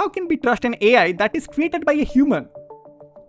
how can we trust an AI that is created by a human?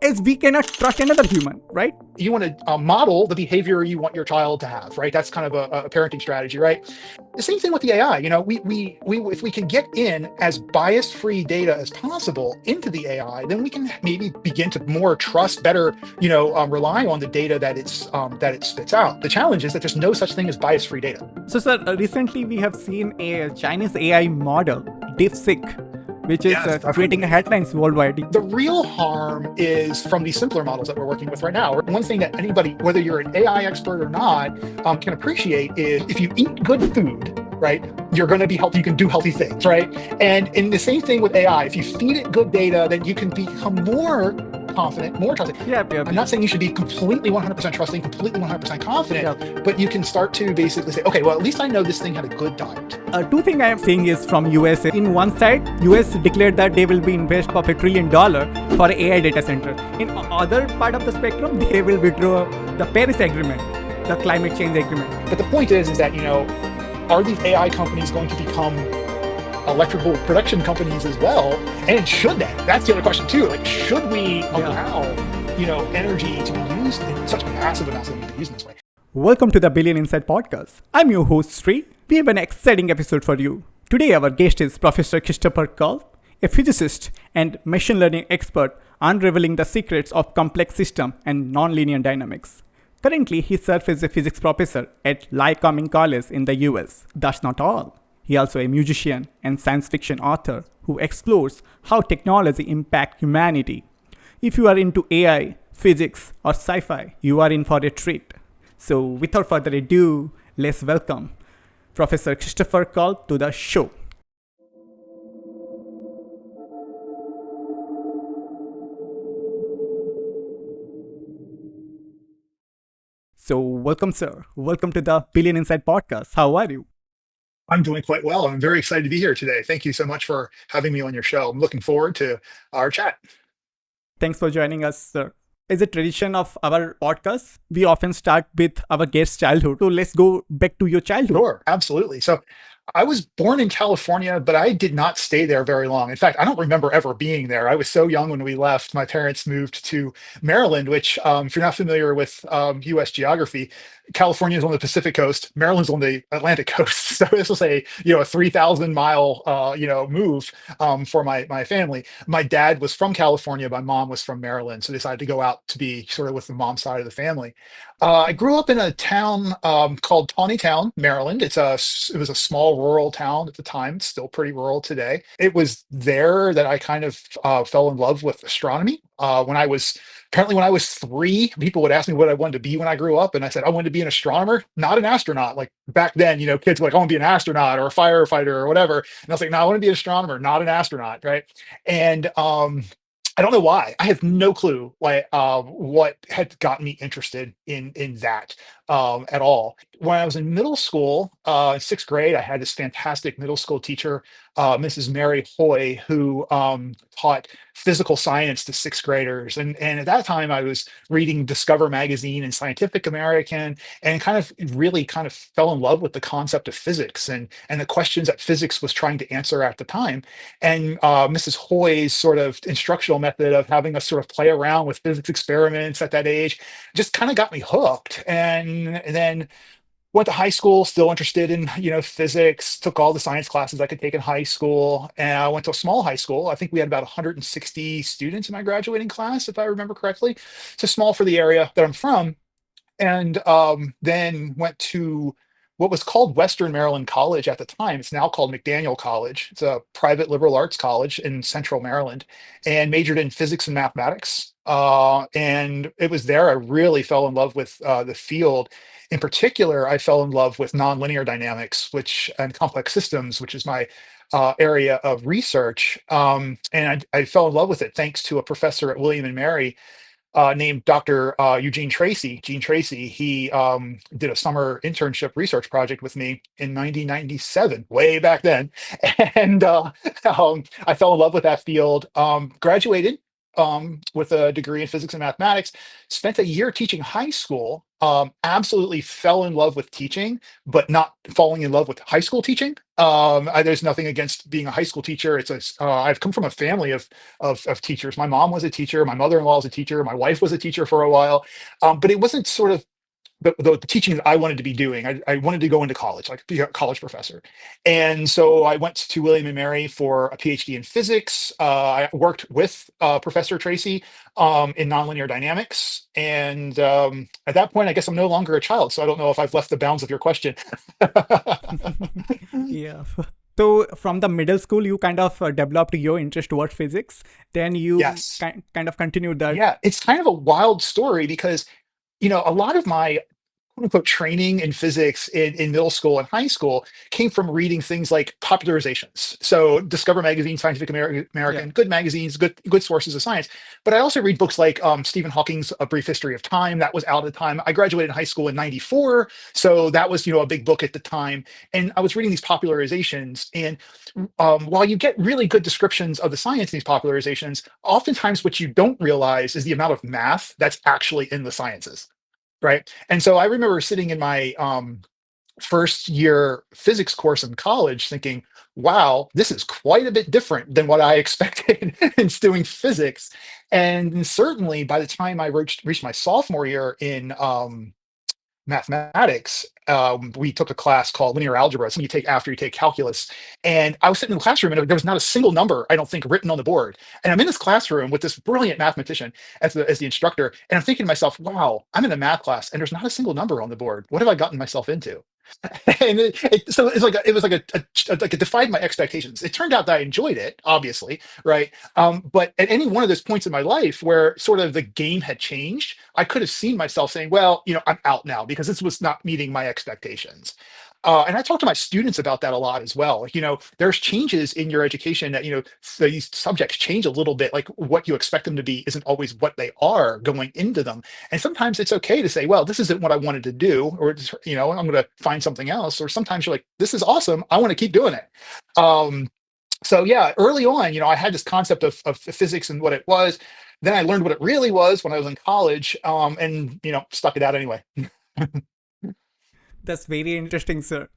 As we cannot trust another human, right? You want to model the behavior you want your child to have, right? That's kind of a parenting strategy, right? The same thing with the AI. We if we can get in as bias-free data as possible into the AI, then we can maybe begin to more trust, better, rely on the data that it spits out. The challenge is that there's no such thing as bias-free data. So, sir, recently we have seen a Chinese AI model, DeepSeek, which is Yes, creating headlines worldwide. The real harm is from these simpler models that we're working with right now. One thing that anybody, whether you're an AI expert or not, can appreciate is if you eat good food, right, you're going to be healthy. You can do healthy things, right? And in the same thing with AI, if you feed it good data, then you can become more confident, more trusting. Yeah. I'm not saying you should be completely 100% trusting, completely 100% confident, Yeah. but you can start to basically say, okay, well, at least I know this thing had a good diet. Two things I am saying is from US. In one side, US declared that they will be invest of $1 trillion for AI data center. In other part of the spectrum, they will withdraw the Paris Agreement, the climate change agreement. But the point is that, are these AI companies going to become electrical production companies as well? And should they? That's the other question too. Like, should we allow, energy to be used in such massive amounts of used in this way? Welcome to the Billion Insight Podcast. I'm your host, Shree. We have an exciting episode for you. Today, our guest is Professor Christopher Kulp, a physicist and machine learning expert unraveling the secrets of complex system and nonlinear dynamics. Currently, he serves as a physics professor at Lycoming College in the US. That's not all. He is also a musician and science fiction author who explores how technology impacts humanity. If you are into AI, physics, or sci-fi, you are in for a treat. So without further ado, let's welcome Professor Christopher Kulp to the show. So welcome, sir. Welcome to the Billion Insight Podcast. How are you? I'm doing quite well. I'm very excited to be here today. Thank you so much for having me on your show. I'm looking forward to our chat. Thanks for joining us, sir. As a tradition of our podcast, we often start with our guest's childhood. So let's go back to your childhood. Sure, absolutely. So I was born in California, but I did not stay there very long. In fact, I don't remember ever being there. I was so young when we left. My parents moved to Maryland, which, if you're not familiar with US geography, California is on the Pacific coast, Maryland's on the Atlantic coast. So this was a 3,000 mile, move for my family. My dad was from California, my mom was from Maryland. So they decided to go out to be sort of with the mom side of the family. I grew up in a town called Town, Maryland. It was a small rural town at the time. It's still pretty rural today. It was there that I kind of fell in love with astronomy. When I was 3, people would ask me what I wanted to be when I grew up, and I said I wanted to be an astronomer, not an astronaut. Like back then, kids were like, "I want to be an astronaut or a firefighter or whatever," and I was like, "No, I want to be an astronomer, not an astronaut." Right? And I don't know why. I have no clue what had gotten me interested in that at all. When I was in middle school, in 6th grade, I had this fantastic middle school teacher, Mrs. Mary Hoy, who taught physical science to 6th graders. And at that time, I was reading Discover magazine and Scientific American, and really fell in love with the concept of physics and the questions that physics was trying to answer at the time. And Mrs. Hoy's sort of instructional method of having us sort of play around with physics experiments at that age just kind of got me hooked. And then went to high school, still interested in physics, took all the science classes I could take in high school, and I went to a small high school. I think we had about 160 students in my graduating class, if I remember correctly. So small for the area that I'm from. And then went to what was called Western Maryland College at the time. It's now called McDaniel College. It's a private liberal arts college in Central Maryland, and majored in physics and mathematics. And it was there I really fell in love with the field. In particular, I fell in love with nonlinear dynamics, and complex systems, which is my area of research. And I fell in love with it thanks to a professor at William and Mary named Dr. Eugene Tracy. Gene Tracy, he did a summer internship research project with me in 1997, way back then. And I fell in love with that field, graduated, with a degree in physics and mathematics. Spent a year teaching high school. Absolutely fell in love with teaching, but not falling in love with high school teaching. There's nothing against being a high school teacher. I've come from a family of teachers. My mom was a teacher. My mother-in-law was a teacher. My wife was a teacher for a while, but it wasn't sort of the teaching that I wanted to be doing. I wanted to go into college, like be a college professor. And so I went to William and Mary for a PhD in physics. I worked with Professor Tracy in nonlinear dynamics. And at that point, I guess I'm no longer a child. So I don't know if I've left the bounds of your question. Yeah. So from the middle school, you kind of developed your interest towards physics. Then you Yes. kind of continued that. Yeah. It's kind of a wild story because, a lot of my quote unquote training in physics in middle school and high school came from reading things like popularizations. So Discover Magazine, Scientific Yeah. American, good magazines, good sources of science. But I also read books like Stephen Hawking's A Brief History of Time. That was out at the time. I graduated high school in '94, so that was a big book at the time. And I was reading these popularizations, and while you get really good descriptions of the science in these popularizations, oftentimes what you don't realize is the amount of math that's actually in the sciences. Right. And so I remember sitting in my first year physics course in college thinking, wow, this is quite a bit different than what I expected in doing physics. And certainly by the time I reached my sophomore year in mathematics, we took a class called linear algebra, something you take after you take calculus. And I was sitting in the classroom and there was not a single number, I don't think, written on the board. And I'm in this classroom with this brilliant mathematician as the instructor. And I'm thinking to myself, wow, I'm in a math class and there's not a single number on the board. What have I gotten myself into? And so it was like like it defied my expectations. It turned out that I enjoyed it, obviously, right? But at any one of those points in my life where sort of the game had changed, I could have seen myself saying, "Well, I'm out now because this was not meeting my expectations." And I talk to my students about that a lot as well. There's changes in your education that these subjects change a little bit. Like what you expect them to be isn't always what they are going into them. And sometimes it's okay to say, well, this isn't what I wanted to do, or I'm going to find something else. Or sometimes you're like, this is awesome. I want to keep doing it. So yeah, early on, I had this concept of physics and what it was. Then I learned what it really was when I was in college, and stuck it out anyway. That's very interesting, sir.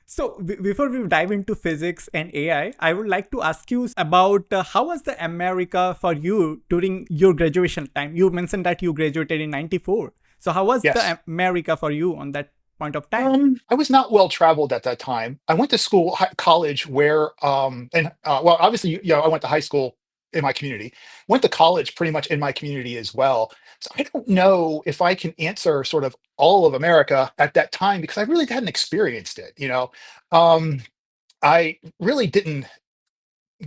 So before we dive into physics and AI, I would like to ask you about how was the America for you during your graduation time? You mentioned that you graduated in '94. So how was Yes. the America for you on that point of time? I was not well traveled at that time. I went to college where, and well, obviously, I went to high school in my community. Went to college pretty much in my community as well. So I don't know if I can answer sort of all of America at that time because I really hadn't experienced it. Um, I really didn't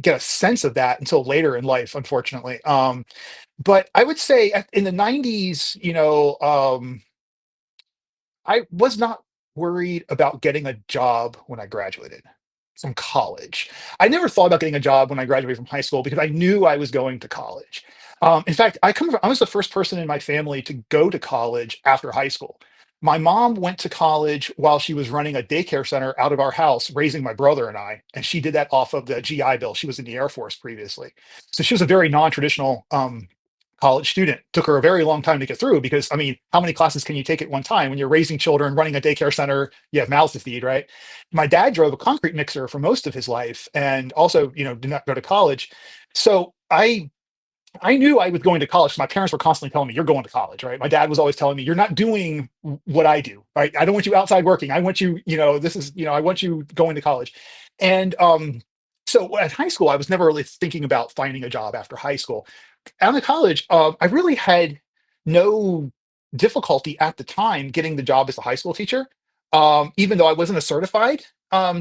get a sense of that until later in life, unfortunately. But I would say in the '90s, I was not worried about getting a job when I graduated from college. I never thought about getting a job when I graduated from high school because I knew I was going to college. In fact, I was the first person in my family to go to college after high school. My mom went to college while she was running a daycare center out of our house, raising my brother and I, and she did that off of the GI Bill. She was in the Air Force previously, so she was a very non-traditional college student. Took her a very long time to get through because, I mean, how many classes can you take at one time when you're raising children, running a daycare center? You have mouths to feed, right? My dad drove a concrete mixer for most of his life and also, did not go to college. So I knew I was going to college. My parents were constantly telling me, "You're going to college," right? My dad was always telling me, "You're not doing what I do, right? I don't want you outside working. I want you, I want you going to college." And so at high school, I was never really thinking about finding a job after high school. Out of college, I really had no difficulty at the time getting the job as a high school teacher. Even though I wasn't a certified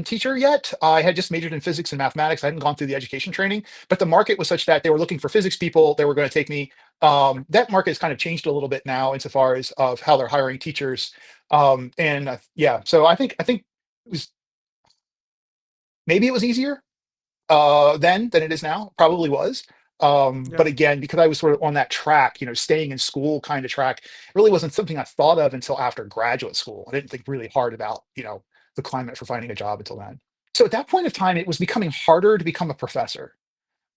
teacher yet, I had just majored in physics and mathematics. I hadn't gone through the education training, but the market was such that they were looking for physics people. They were going to take me. That market has kind of changed a little bit now insofar as of how they're hiring teachers. And yeah, so I think it was maybe it was easier then than it is now. Probably was. But Yeah. again, because I was sort of on that track, staying in school kind of track, it really wasn't something I thought of until after graduate school. I didn't think really hard about, the climate for finding a job until then. So at that point of time, it was becoming harder to become a professor.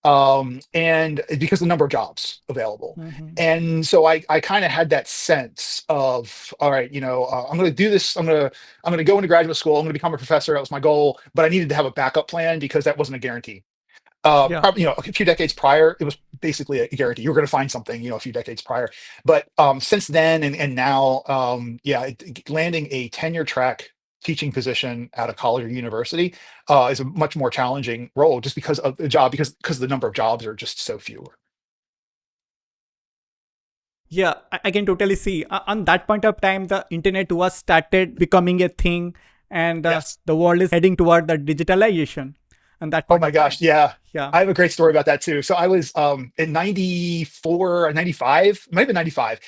and because of the number of jobs available. Hmm. And so I kind of had that sense of, all right, I'm going to do this. I'm going to go into graduate school. I'm going to become a professor. That was my goal, but I needed to have a backup plan because that wasn't a guarantee. Yeah. Probably, a few decades prior, it was basically a guarantee. You were going to find something, a few decades prior. But since then and now, yeah, landing a tenure track teaching position at a college or university is a much more challenging role just because of the job, because the number of jobs are just so few. Yeah, I can totally see. On that point of time, the internet was started becoming a thing, and Yes. the world is heading toward the digitalization. On that Oh point my of time, gosh, yeah. yeah, I have a great story about that too. So I was in 94 or 95, might have been 95,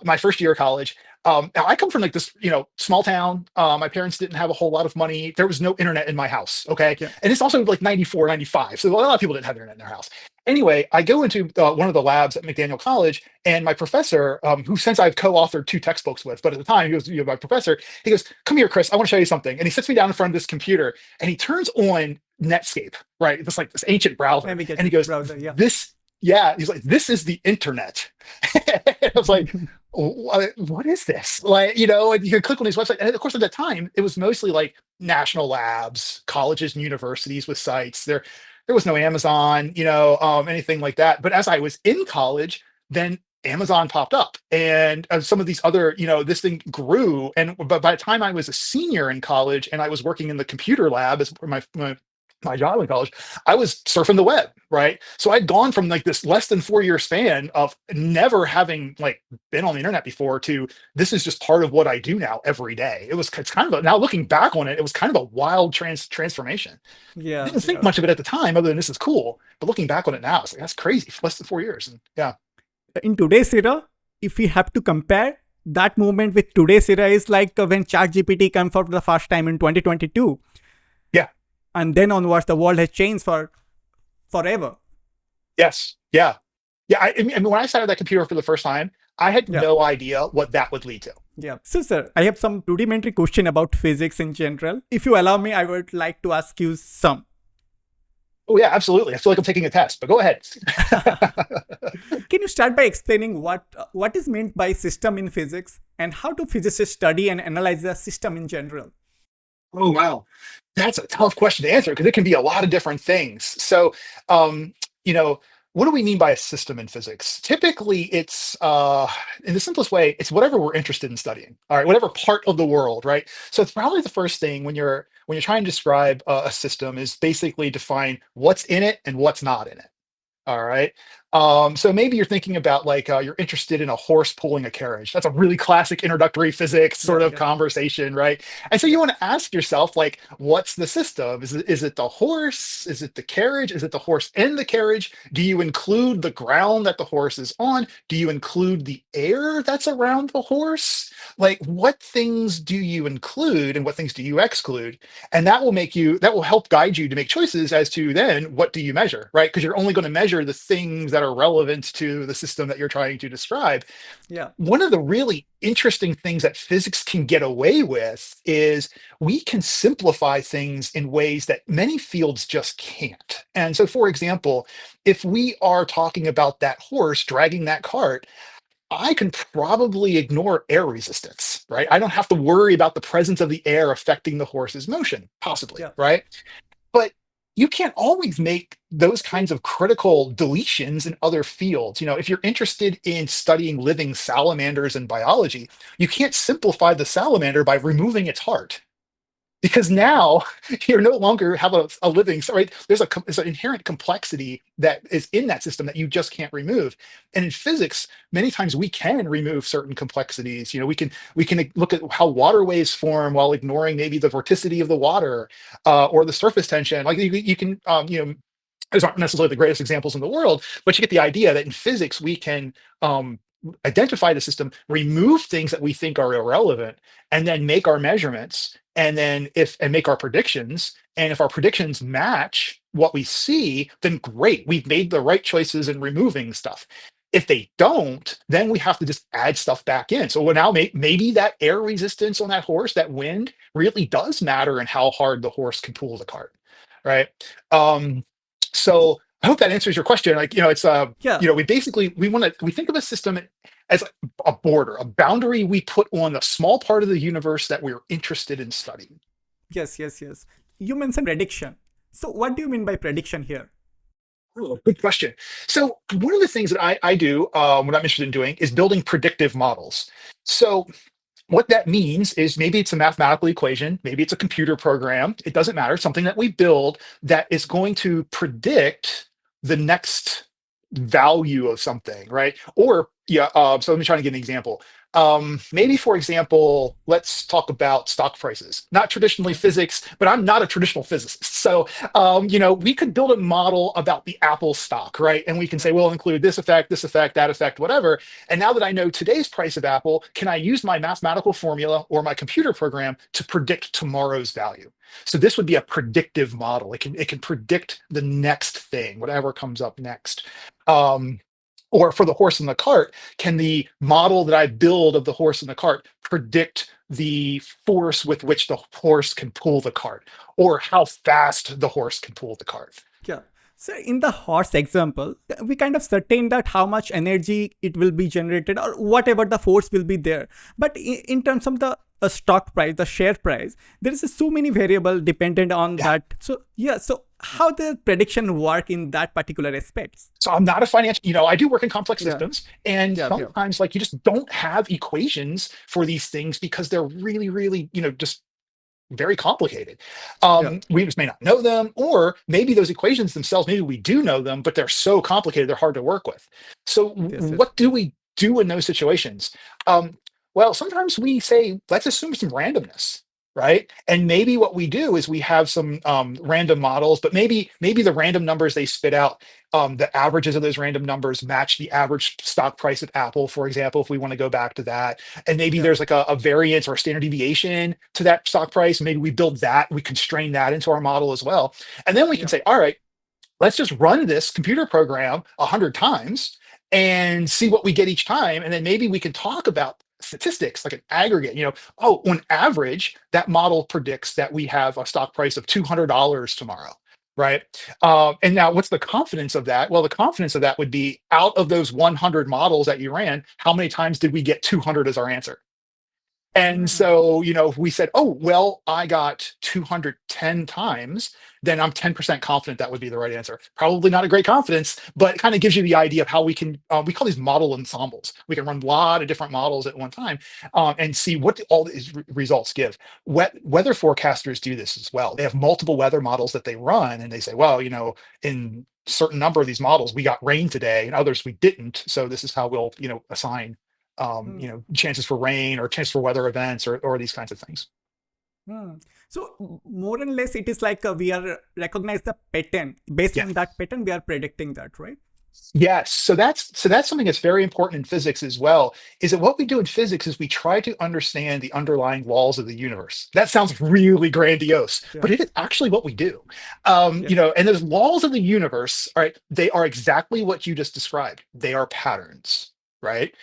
my first year of college. Now I come from like this, small town. My parents didn't have a whole lot of money. There was no internet in my house. Okay. yeah, And it's also like 94, 95. So a lot of people didn't have internet in their house. Anyway, I go into one of the labs at McDaniel College, and my professor, who since I've co-authored two textbooks with, but at the time he was my professor, he goes, "Come here, Chris, I want to show you something." And he sits me down in front of this computer and he turns on Netscape, right? It's like this ancient browser. And he navigating goes, browser, yeah. "This, yeah." He's like, "This is the internet." I was like, what is this? Like, and you can click on his website. And of course, at that time, it was mostly like national labs, colleges and universities with sites. There was no Amazon, anything like that. But as I was in college, then Amazon popped up, and some of these other, this thing grew. And but by the time I was a senior in college and I was working in the computer lab as my job in college, I was surfing the web, right? So I'd gone from like this less than 4 year span of never having like been on the internet before to this is just part of what I do now every day. It's kind of now looking back on it, it was kind of a wild transformation. I Yeah, didn't think yeah. much of it at the time, other than this is cool. But looking back on it now, it's like that's crazy. Less than 4 years, and yeah, In today's era, if we have to compare that moment with today's era, is like when ChatGPT came for the first time in 2022, yeah, and then onwards, the world has changed for forever. yes, yeah, yeah. I mean, when I sat at that computer for the first time, I had Yeah. no idea what that would lead to. Yeah. So, sir, I have some rudimentary question about physics in general. If you allow me, I would like to ask you some. Oh yeah, absolutely. I feel like I'm taking a test, but go ahead. Can you start by explaining what is meant by system in physics and how do physicists study and analyze the system in general? Oh wow, that's a tough question to answer because it can be a lot of different things. So, um, you know, what do we mean by a system in physics? Typically, it's in the simplest way, it's whatever we're interested in studying. All right, whatever part of the world, right? So it's probably the first thing when you're trying to describe a system is basically define what's in it and what's not in it. All right. So maybe you're thinking about like you're interested in a horse pulling a carriage. That's a really classic introductory physics Yeah, sort of yeah, conversation, right? And so yeah, you want to ask yourself, like, what's the system? Is it the horse? Is it the carriage? Is it the horse and the carriage? Do you include the ground that the horse is on? Do you include the air that's around the horse? Like, what things do you include and what things do you exclude? And that will help guide you to make choices as to then what do you measure, right? Because you're only going to measure the things that are relevant to the system that you're trying to describe. yeah, One of the really interesting things that physics can get away with is we can simplify things in ways that many fields just can't. And so, for example, if we are talking about that horse dragging that cart, I can probably ignore air resistance, right? I don't have to worry about the presence of the air affecting the horse's motion, possibly, yeah, right? But you can't always make those kinds of critical deletions in other fields. If you're interested in studying living salamanders in biology, you can't simplify the salamander by removing its heart because now you're no longer have a living, so right, there's an inherent complexity that is in that system that you just can't remove. And in physics, many times we can remove certain complexities. We can look at how water waves form while ignoring maybe the vorticity of the water, or the surface tension. Like you can those aren't necessarily the greatest examples in the world, but you get the idea that in physics we can um, identify the system, remove things that we think are irrelevant, and then make our measurements, and then if and make our predictions. And if our predictions match what we see, then great, we've made the right choices in removing stuff. If they don't, then we have to just add stuff back in. So now maybe that air resistance on that horse, that wind, really does matter in how hard the horse can pull the cart, right? Um, so I hope that answers your question. Like, it's Yeah. we basically we think of a system as a border, a boundary we put on a small part of the universe that we're interested in studying. Yes, yes, yes. You mentioned prediction. So what do you mean by prediction here? Oh, good question. So one of the things that I do, what I'm interested in doing, is building predictive models. So what that means is maybe it's a mathematical equation, maybe it's a computer program, it doesn't matter, something that we build that is going to predict the next value of something, right? Or, yeah, so let me try to give an example. Maybe, for example, let's talk about stock prices. Not traditionally Okay. physics, but I'm not a traditional physicist. So, we could build a model about the Apple stock, right? And we can Yeah. say, we'll include this effect, that effect, whatever. And now that I know today's price of Apple, can I use my mathematical formula or my computer program to predict tomorrow's value? So this would be a predictive model. It can predict the next thing, whatever comes up next. Um, or for the horse and the cart, can the model that I build of the horse and the cart predict the force with which the horse can pull the cart, or how fast the horse can pull the cart? Yeah. So in the horse example, we kind of certain that how much energy it will be generated or whatever the force will be there. But in terms of the stock price, the share price, there is so many variable dependent on Yeah. that. So yeah, so how the prediction work in that particular aspects? So I'm not a financial, I do work in complex Yeah, systems, and yeah, yeah, sometimes like you just don't have equations for these things because they're really, really, just very complicated. yeah. We just may not know them, or maybe those equations themselves, maybe we do know them, but they're so complicated, they're hard to work with. So, Yes, yes. what do we do in those situations? Um, well, sometimes we say, let's assume some randomness, right? And maybe what we do is we have some random models, but maybe the random numbers they spit out, the averages of those random numbers match the average stock price of Apple, for example, if we want to go back to that. And maybe Yeah, there's like a variance or a standard deviation to that stock price. Maybe we build that, we constrain that into our model as well. And then we can yeah. say, all right, let's just run this computer program 100 times and see what we get each time. And then maybe we can talk about statistics like an aggregate. Oh, on average, that model predicts that we have a stock price of $200 tomorrow. Right. And now what's the confidence of that? Well, the confidence of that would be out of those 100 models that you ran, how many times did we get 200 as our answer? And Hmm. so, if we said, oh, well, I got 210 times, then I'm 10% confident that would be the right answer. Probably not a great confidence, but it kind of gives you the idea of how we can, we call these model ensembles. We can run a lot of different models at one time, and see what all these results give. Weather forecasters do this as well. They have multiple weather models that they run, and they say, well, in certain number of these models, we got rain today, and others we didn't. So this is how we'll, assign Hmm. chances for rain or chance for weather events or these kinds of things. Hmm. So more and less, it is like we are recognize the pattern. Based Yeah. on that pattern, we are predicting that, right? Yes. So that's something that's very important in physics as well. Is that what we do in physics is we try to understand the underlying laws of the universe. That sounds really grandiose, Yeah, but it is actually what we do. yeah. And those laws of the universe, all right, they are exactly what you just described. They are patterns, right?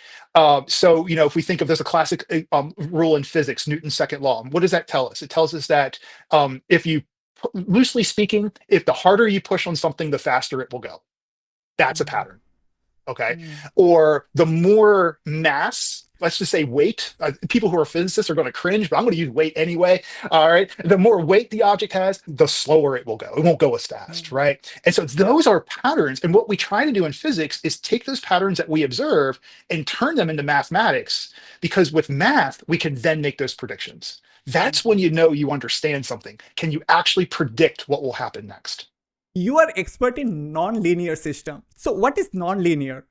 So if we think of there's a classic rule in physics, Newton's second law. What does that tell us? It tells us that if you, loosely speaking, if the harder you push on something, the faster it will go. That's a Hmm. pattern. Okay. Hmm. Or the more mass, let's just say weight, people who are physicists are going to cringe, but I'm going to use weight anyway. All right. The more weight the object has, the slower it will go. It won't go as fast. Hmm. Right. And so those are patterns. And what we try to do in physics is take those patterns that we observe and turn them into mathematics, because with math, we can then make those predictions. That's when Hmm. you understand something. Can you actually predict what will happen next? You are expert in non-linear system. So what is non-linear?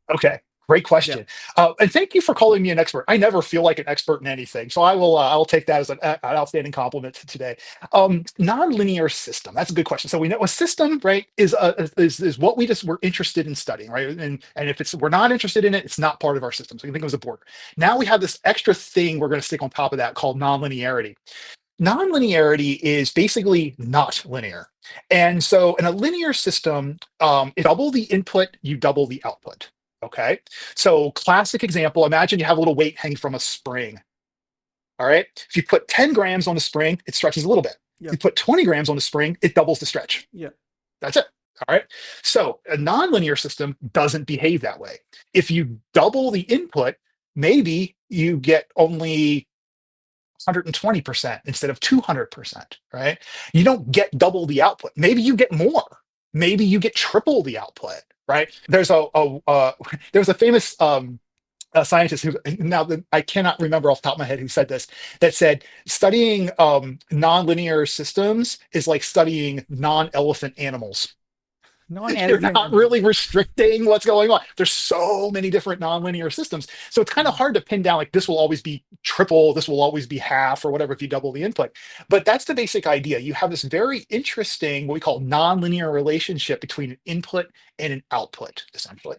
Okay, great Yeah. question. And thank you for calling me an expert. I never feel like an expert in anything, so I will take that as an outstanding compliment today. Nonlinear system. That's a good question. So we know a system, right, is what we're interested in studying, right? And if we're not interested in it, it's not part of our system. So you can think of it as a border. Now we have this extra thing we're going to stick on top of that called nonlinearity. Nonlinearity is basically not linear. And so in a linear system, if double the input, you double the output. Okay. So classic example, imagine you have a little weight hanging from a spring. All right. If you put 10 grams on the spring, it stretches a little bit. If Yeah. you put 20 grams on the spring, it doubles the stretch. Yeah. That's it. All right. So a nonlinear system doesn't behave that way. If you double the input, maybe you get only 120% instead of 200%, right? You don't get double the output. Maybe you get more. Maybe you get triple the output, right? There's a famous a scientist who now I cannot remember off the top of my head who said this, that said studying nonlinear systems is like studying non-elephant animals. You're not Non-elephant. really restricting what's going on. There's so many different nonlinear systems. So it's kind of hard to pin down like this will always be triple, this will always be half, or whatever if you double the input. But that's the basic idea. You have this very interesting, what we call nonlinear relationship between an input and an output, essentially.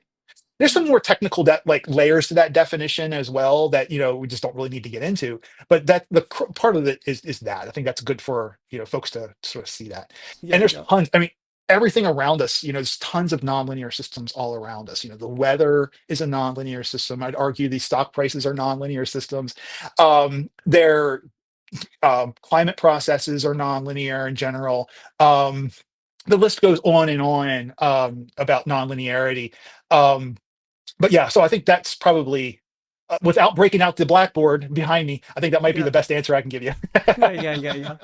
There's some more technical like layers to that definition as well that we just don't really need to get into. But that part of it is that I think that's good for folks to sort of see that. And Yeah, there's yeah. tons. I mean, everything around us. There's tons of nonlinear systems all around us. The weather is a nonlinear system. I'd argue these stock prices are nonlinear systems. Their climate processes are nonlinear in general. The list goes on and on about nonlinearity. But yeah, so I think that's probably, without breaking out the blackboard behind me, I think that might be Yeah, the best answer I can give you. yeah, yeah, yeah, yeah.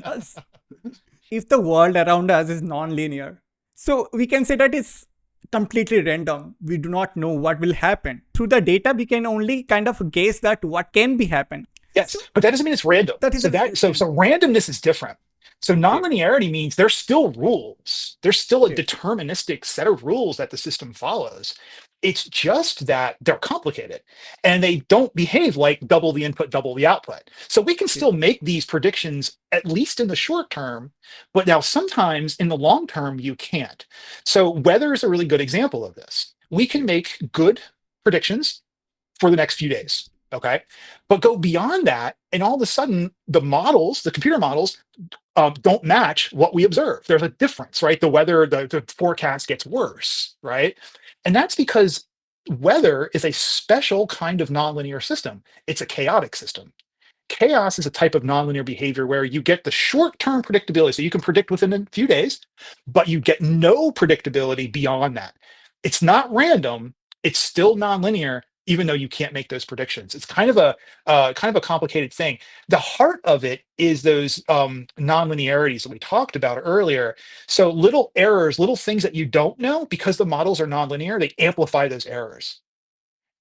Uh, if the world around us is non-linear, so we can say that it's completely random. We do not know what will happen. Through the data, we can only kind of guess that what can be happen. Yes, So but that doesn't mean it's random. that is So a that so random. so randomness is different. So Okay, nonlinearity means there's still rules. There's still a okay, deterministic set of rules that the system follows. It's just that they're complicated and they don't behave like double the input, double the output. So we can okay, still make these predictions at least in the short term, but now sometimes in the long term you can't. So weather is a really good example of this. We can okay. make good predictions for the next few days. Okay. But go beyond that, and all of a sudden, the computer models, don't match what we observe. There's a difference, right? The weather, the forecast gets worse, right? And that's because weather is a special kind of nonlinear system. It's a chaotic system. Chaos is a type of nonlinear behavior where you get the short-term predictability. So you can predict within a few days, but you get no predictability beyond that. It's not random. It's still nonlinear, even though you can't make those predictions. It's kind of a complicated thing. The heart of it is those nonlinearities that we talked about earlier. So little errors, little things that you don't know, because the models are nonlinear, they amplify those errors.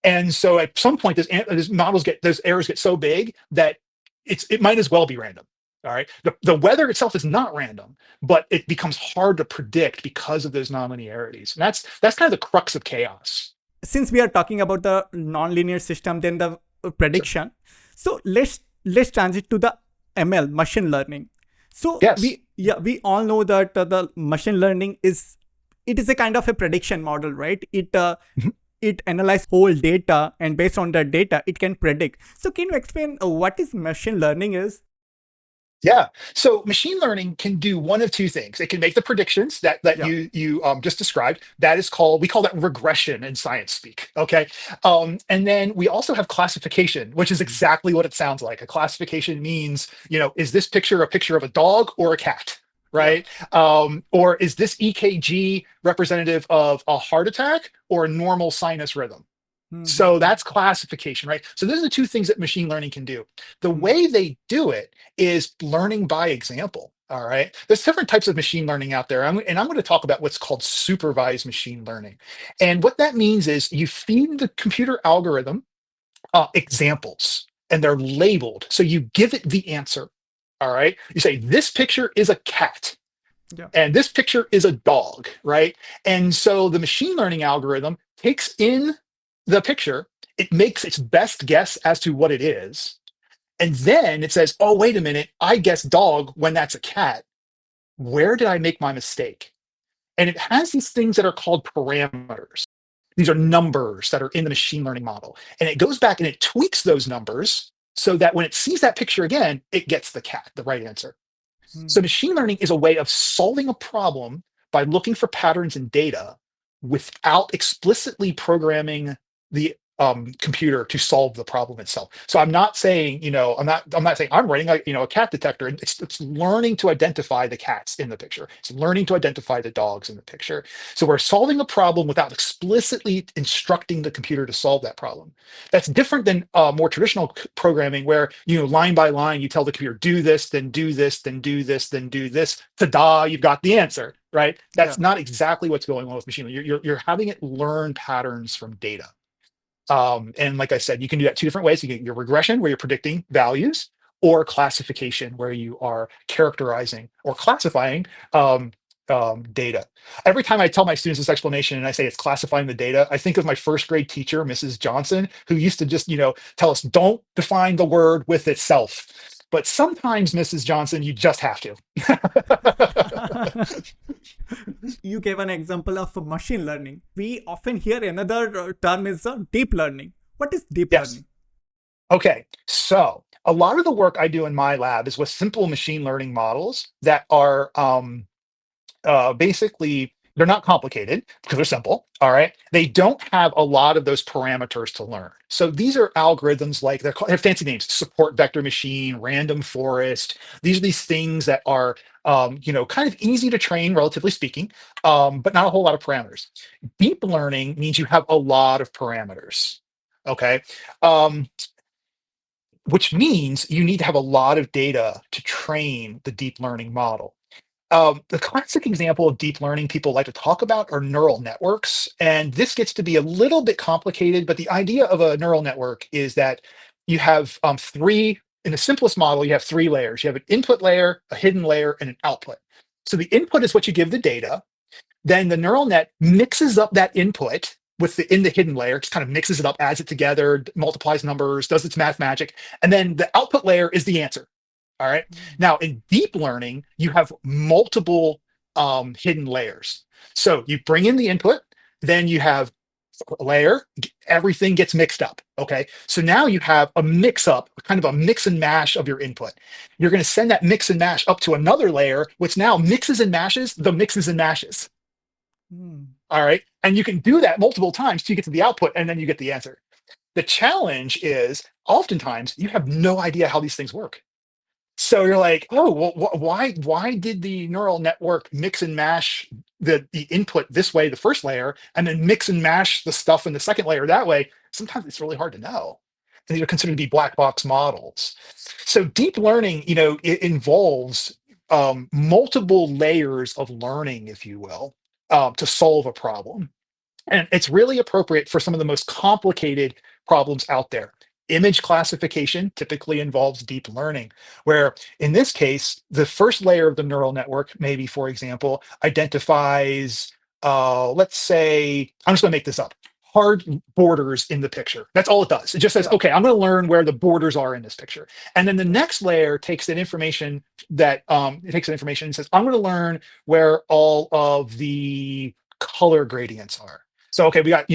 And so at some point, those errors get so big that it might as well be random. All right. The weather itself is not random, but it becomes hard to predict because of those nonlinearities. And that's kind of the crux of chaos. Since we are talking about the non-linear system, then the So prediction. So let's transit to the ML, machine learning. So yes. we all know that the machine learning is a kind of a prediction model, right? Mhm. It analyzes whole data, and based on that data it can predict. So can you explain what is machine learning is? Yeah. So machine learning can do one of two things. It can make the predictions that Yeah. you just described. We call that regression in science speak. Okay. And then we also have classification, which is exactly what it sounds like. A classification means, is this picture a picture of a dog or a cat? Yeah. Right. Or is this EKG representative of a heart attack or a normal sinus rhythm? So Mm-hmm. that's classification, right? So those are the two things that machine learning can do. The Mm-hmm. way they do it is learning by example. All right. There's different types of machine learning out there. And I'm going to talk about what's called supervised machine learning. And what that means is you feed the computer algorithm examples and they're labeled. So you give it the answer. All right. You say, this picture is a cat Yeah. and this picture is a dog, right? And so the machine learning algorithm takes in the picture, it makes its best guess as to what it is. And then it says, oh, wait a minute, I guess dog when that's a cat. Where did I make my mistake? And it has these things that are called parameters. These are numbers that are in the machine learning model. And it goes back and it tweaks those numbers so that when it sees that picture again, it gets the cat, the right answer. So Mm-hmm. machine learning is a way of solving a problem by looking for patterns in data without explicitly programming the computer to solve the problem itself. So I'm not saying, I'm not saying I'm writing a cat detector. It's learning to identify the cats in the picture. It's learning to identify the dogs in the picture. So we're solving a problem without explicitly instructing the computer to solve that problem. That's different than more traditional programming where, line by line, you tell the computer, do this, then do this, then do this, then do this. Ta-da, you've got the answer, right? Yeah. That's not exactly what's going on with machine learning. You're having it learn patterns from data. And like I said, you can do that two different ways. You get your regression, where you're predicting values, or classification, where you are characterizing or classifying data. Every time I tell my students this explanation and I say it's classifying the data, I think of my first grade teacher, Mrs. Johnson, who used to just, tell us, don't define the word with itself. But sometimes, Mrs. Johnson, you just have to. You gave an example of machine learning. We often hear another term is deep learning. What is deep Yes. learning? Okay, so a lot of the work I do in my lab is with simple machine learning models that are basically, they're not complicated because they're simple. All right, they don't have a lot of those parameters to learn. So these are algorithms like they have fancy names: support vector machine, random forest. These are these things that are kind of easy to train, relatively speaking, but not a whole lot of parameters. Deep learning means you have a lot of parameters. Okay. Um, which means you need to have a lot of data to train the deep learning model. The classic example of deep learning people like to talk about are neural networks. And this gets to be a little bit complicated, but the idea of a neural network is that you have in the simplest model, you have three layers. You have an input layer, a hidden layer, and an output. So the input is what you give the data. Then the neural net mixes up that input with in the hidden layer, just kind of mixes it up, adds it together, multiplies numbers, does its math magic, and then the output layer is the answer. All right. Now in deep learning, you have multiple hidden layers. So you bring in the input, then you have a layer, everything gets mixed up. Okay. So now you have a mix up, kind of a mix and mash of your input. You're going to send that mix and mash up to another layer, which now mixes and mashes the mixes and mashes. Hmm. All right. And you can do that multiple times till you get to the output and then you get the answer. The challenge is oftentimes you have no idea how these things work. So you're like, oh, well, why did the neural network mix and mash the input this way, the first layer, and then mix and mash the stuff in the second layer that way? Sometimes it's really hard to know. And these are considered to be black box models. So deep learning, it involves multiple layers of learning, if you will, to solve a problem. And it's really appropriate for some of the most complicated problems out there. Image classification typically involves deep learning, where in this case, the first layer of the neural network, maybe for example, identifies, let's say, I'm just going to make this up, hard borders in the picture. That's all it does. It just says, Yeah. okay, I'm going to learn where the borders are in this picture. And then the Yeah. next layer takes that information it takes that information and says, I'm going to learn where all of the color gradients are. So, okay, we got,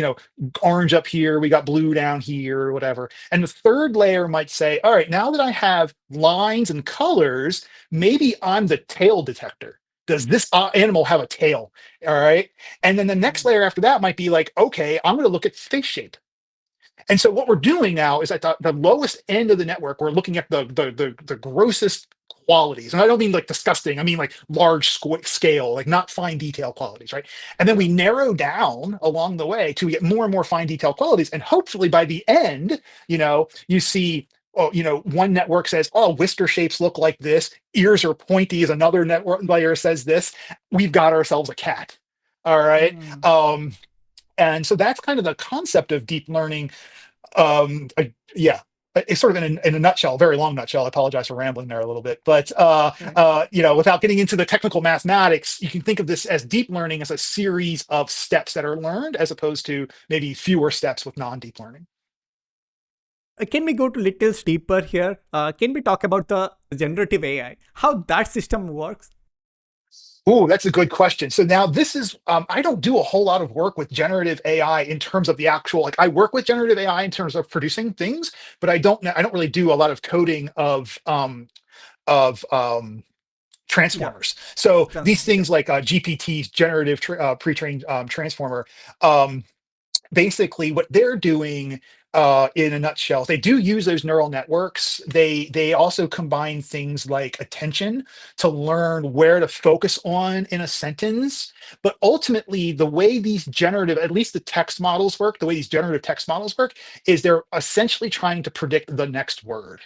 orange up here, we got blue down here, whatever. And the third layer might say, all right, now that I have lines and colors, maybe I'm the tail detector. Does this animal have a tail? All right. And then the next Hmm. layer after that might be like, okay, I'm going to look at face shape. And so what we're doing now is at the lowest end of the network, we're looking at the grossest qualities. And I don't mean like disgusting, I mean like large scale, like not fine detail qualities, right? And then we Yeah. narrow down along the way to get more and more fine detail qualities. And hopefully by the end, you see, oh, one network says, oh, whisker shapes look like this, ears are pointy, as another network layer says this. We've got ourselves a cat. All right. Hmm. And so that's kind of the concept of deep learning. Yeah, it's sort of in a nutshell, very long nutshell. I apologize for rambling there a little bit, but Okay. without getting into the technical mathematics, you can think of this as deep learning as a series of steps that are learned, as opposed to maybe fewer steps with non-deep learning. Can we go to little deeper here? Can we talk about the generative AI? How that system works? Oh, that's a good question. So now this is, I don't do a whole lot of work with generative AI in terms of the actual, like I work with generative AI in terms of producing things, but I don't really do a lot of coding of Yeah. transformers. So these Transform. Yeah. things like GPT's generative pre-trained transformer, um, basically what they're doing in a nutshell, they do use those neural networks. They also combine things like attention to learn where to focus on in a sentence. But ultimately, the way these generative, at least the text models work, the way these generative text models work, is they're essentially trying to predict the next word.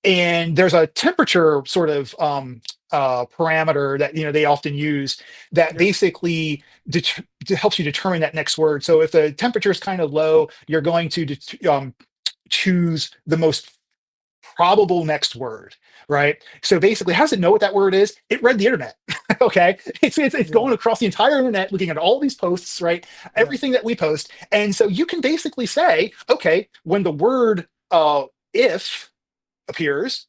And there's a temperature sort of parameter that they often use that Yeah. basically helps you determine that next word. So if the temperature is kind of low, you're going to choose the most probable next word, right? So basically, how does it know what that word is? It read the internet. Okay, it's Yeah. going across the entire internet, looking at all these posts, right? Yeah. Everything that we post, and so you can basically say, okay, when the word if appears,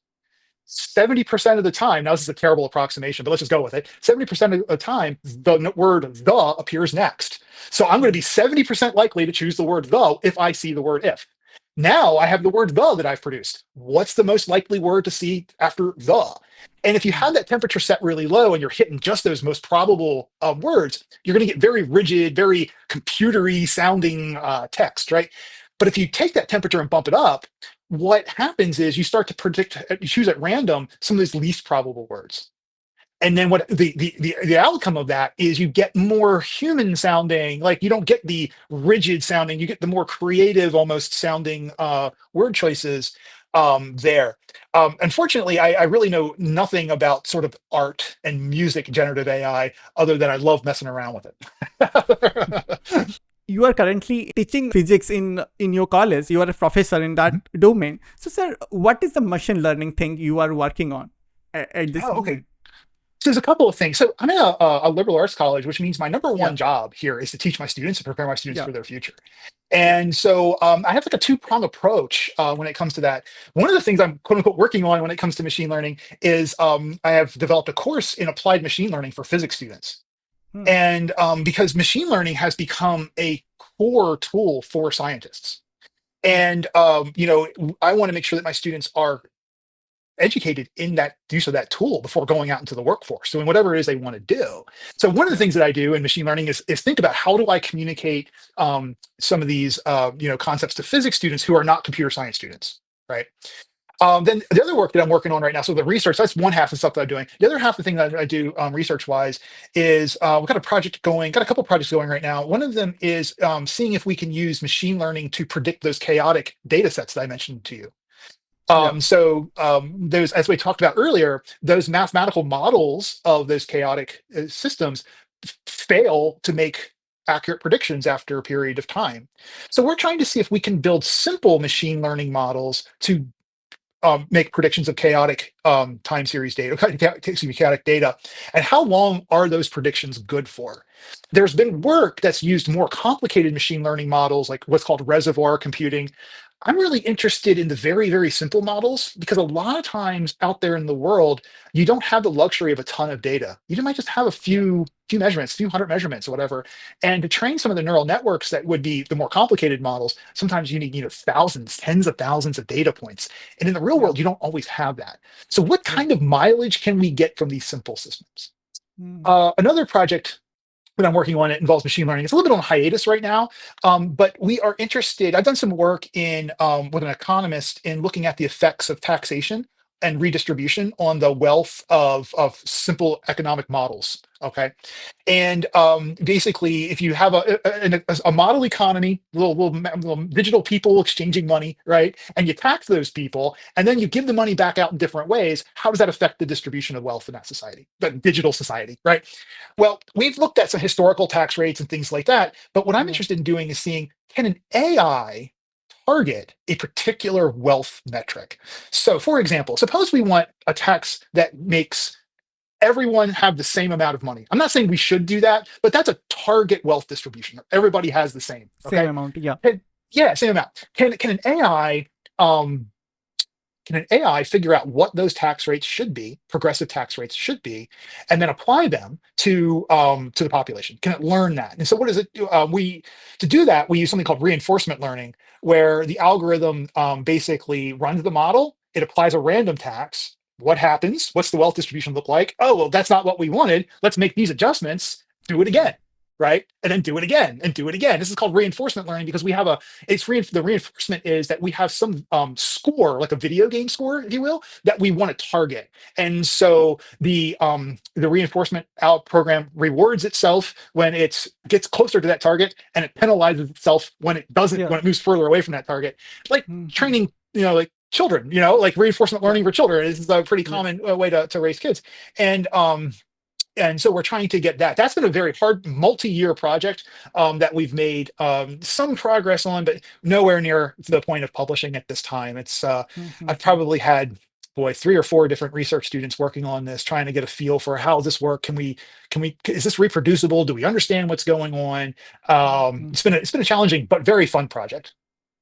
70% of the time, now this is a terrible approximation, but let's just go with it. 70% of the time, the word the appears next. So I'm going to Yeah. be 70% likely to choose the word the if I see the word if. Now I have the word the that I've produced. What's the most likely word to see after the? And if you Mm. have that temperature set really low and you're hitting just those most probable words, you're going to get very rigid, very computery sounding text, right? But if you take that temperature and bump it up, what happens is you start to predict, you choose at random some of those least probable words. And then what the outcome of that is you get more human sounding, like you don't get the rigid sounding, you get the more creative almost sounding word choices there. Unfortunately, I really know nothing about sort of art and music generative AI other than I love messing around with it. You are currently teaching physics in your college. You are a professor in that Mhm. domain. So, sir, what is the machine learning thing you are working on at this Oh, okay. moment? So there's a couple of things. So I'm in a liberal arts college, which means my number Yeah. one job here is to teach my students and prepare my students Yeah. for their future. Yeah. And so I have like a two-prong approach when it comes to that. One of the things I'm quote unquote working on when it comes to machine learning is I have developed a course in applied machine learning for physics students. Hmm. And because machine learning has become a core tool for scientists. Yeah. And I want to make sure that my students are educated in that use of that tool before going out into the workforce. So in whatever it is they want to do. So one of the Yeah. things that I do in machine learning is think about how do I communicate some of these concepts to physics students who are not computer science students, right? Then the other work that I'm working on right now, so the research, that's one half of the stuff that I'm doing. The other half of the thing that I do research wise is we've got a project going, got a couple projects going right now. One of them is seeing if we can use machine learning to predict those chaotic data sets that I mentioned to you. Yeah. Those, as we talked about earlier, those mathematical models of those chaotic systems fail to make accurate predictions after a period of time. So we're trying to see if we can build simple machine learning models to make predictions of chaotic time series data, excuse me, chaotic data, and how long are those predictions good for? There's been work that's used more complicated machine learning models, like what's called reservoir computing. I'm really interested in the very, very simple models because a lot of times out there in the world, you don't have the luxury of a ton of data. You might just have a Yeah. few measurements, few hundred measurements or whatever. And to train some of the neural networks that would be the more complicated models, sometimes you need thousands, tens of thousands of data points. And in the real Yeah. world, you don't always have that. So what Yeah. kind of mileage can we get from these simple systems? Hmm. Another project that I'm working on, it involves machine learning. It's a little bit on hiatus right now, but we are interested. I've done some work in with an economist in looking at the effects of taxation and redistribution on the wealth of simple economic models. Okay, and basically, if you have a model economy, little digital people exchanging money, right, and you tax those people, and then you give the money back out in different ways, how does that affect the distribution of wealth in that society, that digital society, right? Well, we've looked at some historical tax rates and things like that, but what I'm Yeah. interested in doing is seeing, can an AI target a particular wealth metric? So, for example, suppose we want a tax that makes everyone have the same amount of money. I'm not saying we should do that, but that's a target wealth distribution. Everybody has the same. Same Okay. amount. Yeah. Yeah, same amount. Can an AI um, can an AI figure out what those tax rates should be, progressive tax rates should be, and then apply them to the population? Can it learn that? And so, what does it do? We to do that, we use something called reinforcement learning, where the algorithm basically runs the model. It applies a random tax. What happens? What's the wealth distribution look like? Oh, well, that's not what we wanted. Let's make these adjustments. Do it Yeah. again. right? And then do it again and do it again. This is called reinforcement learning because we have the reinforcement is that we have some score, like a video game score, if you will, that we want to target. And so the reinforcement out program rewards itself when it gets closer to that target, and it penalizes itself when it doesn't, Yeah. when it moves further away from that target. Like Hmm. training, like children, like reinforcement Yeah. learning for children is a pretty Yeah. common way to raise kids. And so we're trying to get that. That's been a very hard multi-year project that we've made some progress on, but nowhere near to the point of publishing at this time. I've Hmm. probably had, boy, 3 or 4 different research students working on this, trying to get a feel for how does this work. Is this reproducible? Do we understand what's going on? Hmm. It's been a challenging but very fun project.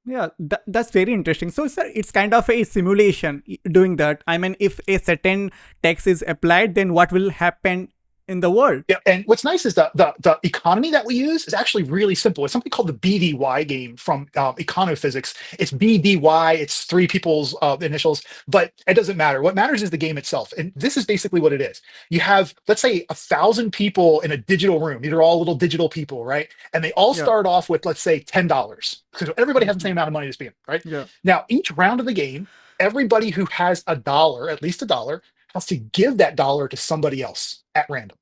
Yeah, that's very interesting. So, sir, it's kind of a simulation doing that. I mean, if a certain tax is applied, then what will happen in the world? Yeah, and what's nice is the economy that we use is actually really simple. It's something called the BDY game from econophysics. It's BDY. It's 3 people's initials, but it doesn't matter. What matters is the game itself. And this is basically what it is. You have, let's say, 1,000 people in a digital room. These are all little digital people, right? And they all Yeah. start off with, let's say, $10 because everybody has the Hmm. same amount of money to spend, right? Yeah. Now, each round of the game, everybody who has a dollar, at least a dollar, has to give that dollar to somebody else at random.